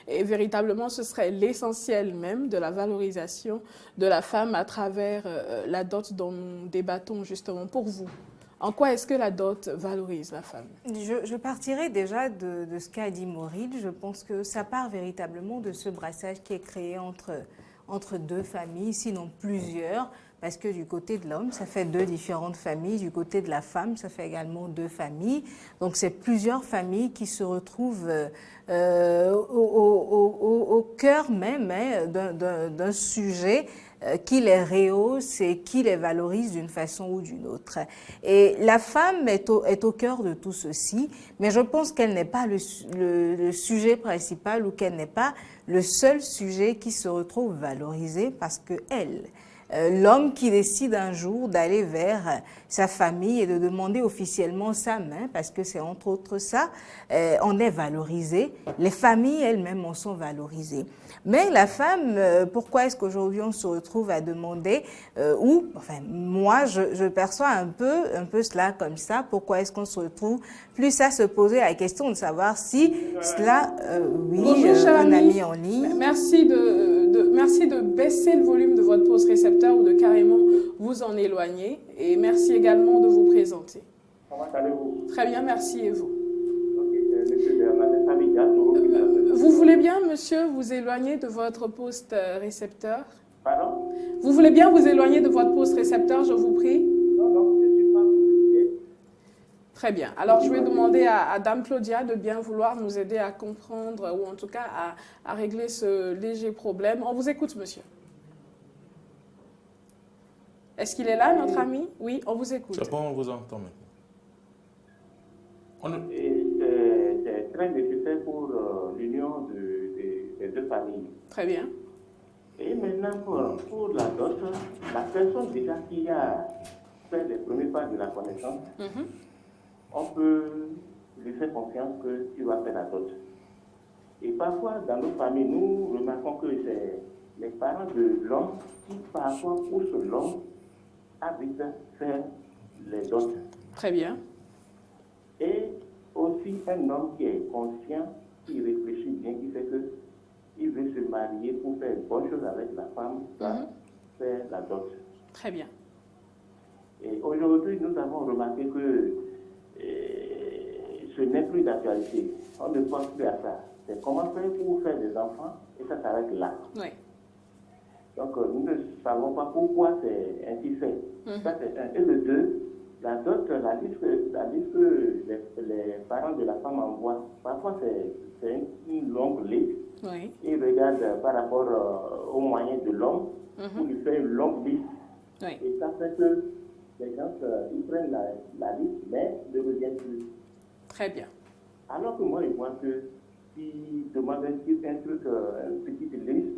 et véritablement, ce serait l'essentiel même de la valorisation de la femme à travers la dot dont nous débattons justement pour vous. En quoi est-ce que la dot valorise la femme?
Je partirai déjà de ce qu'a dit Maureen. Je pense que ça part véritablement de ce brassage qui est créé entre deux familles, sinon plusieurs, parce que du côté de l'homme, ça fait deux différentes familles, du côté de la femme, ça fait également deux familles. Donc c'est plusieurs familles qui se retrouvent au cœur même d'un sujet qui les rehausse et qui les valorise d'une façon ou d'une autre. Et la femme est au cœur de tout ceci, mais je pense qu'elle n'est pas le sujet principal ou qu'elle n'est pas le seul sujet qui se retrouve valorisé parce que l'homme qui décide un jour d'aller vers sa famille et de demander officiellement sa main, parce que c'est entre autres ça, on est valorisé. Les familles elles-mêmes en sont valorisées. Mais la femme, pourquoi est-ce qu'aujourd'hui on se retrouve à demander, moi je perçois un peu cela comme ça, pourquoi est-ce qu'on se retrouve plus à se poser la question de savoir si cela,
Bonjour, cher
un
ami
ami en ligne.
Merci de baisser le volume de votre poste récepteur ou de carrément vous en éloigner. Et merci également de vous présenter.
Comment allez-vous?
Très bien, merci. Et vous?
Monsieur Bernadette Abidjan.
Vous voulez bien, monsieur, vous éloigner de votre poste récepteur?
Pardon?
Vous voulez bien vous éloigner de votre poste récepteur, je vous prie?
Non, je ne suis pas.
Très bien. Alors, je vais demander à Dame Claudia de bien vouloir nous aider à comprendre ou en tout cas à régler ce léger problème. On vous écoute, monsieur. Est-ce qu'il est là, notre ami? Oui, on vous écoute.
C'est bon, on vous entend maintenant.
C'est très nécessaire pour l'union des deux familles.
Très bien.
Et maintenant, pour la dot, la personne déjà qui a fait les premiers pas de la connaissance, on peut lui faire confiance qu'il va faire la dot. Et parfois, dans nos familles, nous remarquons que c'est les parents de l'homme qui parfois poussent l'homme à vite faire les dots.
Très bien.
Et aussi un homme qui est conscient, qui réfléchit bien, qui fait que il veut se marier pour faire une bonne chose avec la femme, faire la dot.
Très bien.
Et aujourd'hui, nous avons remarqué que ce n'est plus d'actualité. On ne pense plus à ça. C'est comment faire pour faire des enfants et ça s'arrête là.
Oui.
Donc, nous ne savons pas pourquoi c'est ainsi fait. Ça, c'est un. Et le deux, la dot, la liste que les parents de la femme envoient, parfois c'est une longue liste.
Oui.
Ils regardent par rapport aux moyens de l'homme pour lui faire une longue liste.
Oui.
Et ça fait que les gens, ils prennent la liste, mais ne reviennent plus.
Très bien.
Alors que moi, je vois que s'ils demandent un truc, une petite liste,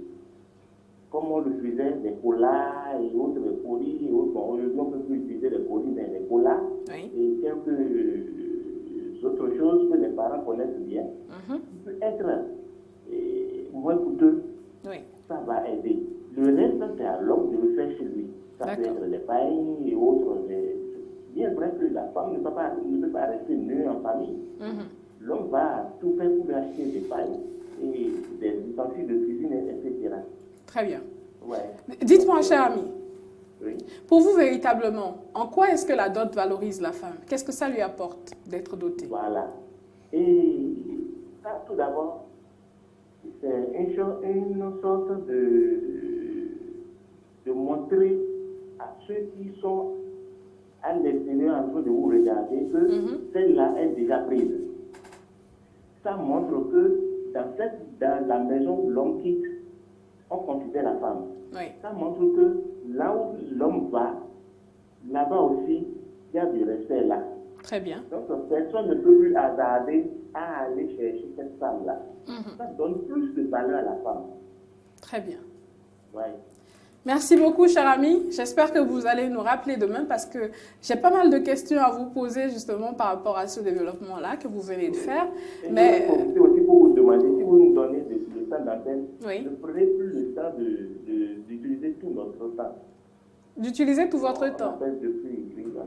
comme on le faisait, des colas et autres, les colis et autres, bon, on ne peut plus utiliser les colis, mais les colas et quelques autres choses que les parents connaissent bien, qui peut être moins coûteux, ça va aider. Le reste, c'est à l'homme de le faire chez lui. Ça peut être les pailles et autres. Bien vrai que la femme ne peut pas rester nue en famille. L'homme va tout faire pour lui acheter des pailles et des ustensiles de cuisine, etc.
Très bien.
Ouais.
Dites-moi, cher ami,
oui.
Pour vous véritablement, en quoi est-ce que la dot valorise la femme? Qu'est-ce que ça lui apporte d'être dotée?
Voilà. Et ça, tout d'abord, c'est une sorte de montrer à ceux qui sont à l'extérieur en train de vous regarder que celle-là est déjà prise. Ça montre que dans la maison où l'homme quitte, on considère la femme.
Oui.
Ça montre que là où l'homme va, là-bas aussi, il y a du respect là.
Très bien.
Donc personne ne peut plus hasarder à aller chercher cette femme-là. Ça donne plus de valeur à la femme.
Très bien.
Ouais.
Merci beaucoup, cher ami. J'espère que vous allez nous rappeler demain parce que j'ai pas mal de questions à vous poser justement par rapport à ce développement-là que vous venez de faire.
Mais c'est aussi pour vous demander, si vous nous donnez le temps d'antenne, ne prenez plus le temps d'utiliser tout notre temps.
D'utiliser tout votre temps.
On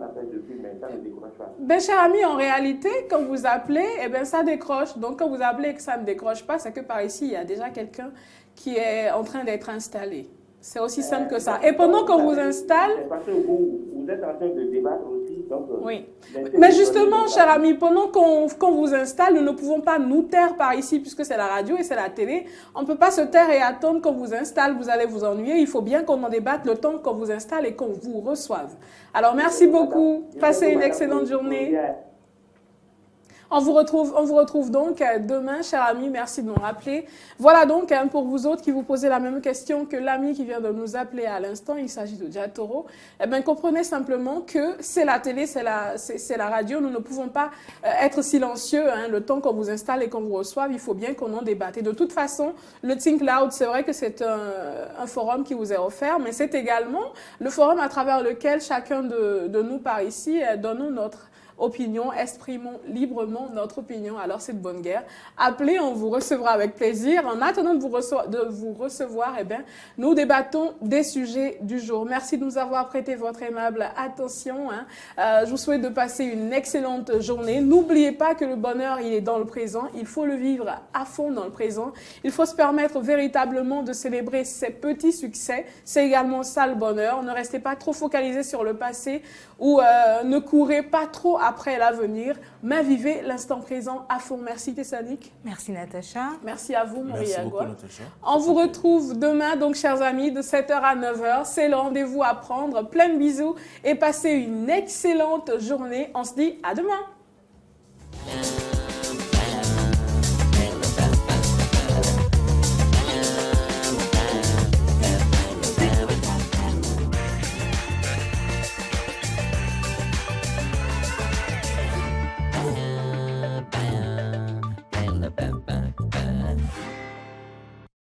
appelle depuis, mais ça ne décroche pas.
Ben, cher ami, en réalité, quand vous appelez, eh ben, ça décroche. Donc, quand vous appelez et que ça ne décroche pas, c'est que par ici, il y a déjà quelqu'un qui est en train d'être installé. C'est aussi simple que ça. Et pendant qu'on vous installe...
Parce que vous êtes en train de débattre aussi. Donc,
oui. Mais justement, cher ami, pendant qu'on vous installe, nous ne pouvons pas nous taire par ici, puisque c'est la radio et c'est la télé. On ne peut pas se taire et attendre qu'on vous installe, vous allez vous ennuyer. Il faut bien qu'on en débatte le temps qu'on vous installe et qu'on vous reçoive. Alors, merci beaucoup. Passez une excellente journée. On vous retrouve donc demain, chers amis. Merci de nous rappeler. Voilà donc pour vous autres qui vous posez la même question que l'ami qui vient de nous appeler à l'instant. Il s'agit de Dia Toro. Eh bien, comprenez simplement que c'est la télé, c'est la radio. Nous ne pouvons pas être silencieux le temps qu'on vous installe et qu'on vous reçoive. Il faut bien qu'on en débatte. Et de toute façon, le Think Loud, c'est vrai que c'est un forum qui vous est offert, mais c'est également le forum à travers lequel chacun de nous par ici donne notre opinion, exprimons librement notre opinion. Alors c'est de bonne guerre. Appelez, on vous recevra avec plaisir. En attendant de vous recevoir, eh bien, nous débattons des sujets du jour. Merci de nous avoir prêté votre aimable attention. Je vous souhaite de passer une excellente journée. N'oubliez pas que le bonheur, il est dans le présent. Il faut le vivre à fond dans le présent. Il faut se permettre véritablement de célébrer ses petits succès. C'est également ça le bonheur. Ne restez pas trop focalisés sur le passé ou ne courez pas trop après l'avenir, mais vivez l'instant présent à fond. Merci Tessanik.
Merci Natacha.
Merci à vous Marie
Merci
Agua.
beaucoup, Natacha.
On vous retrouve demain, donc chers amis, de 7h à 9h. C'est le rendez-vous à prendre. Plein de bisous et passez une excellente journée. On se dit à demain.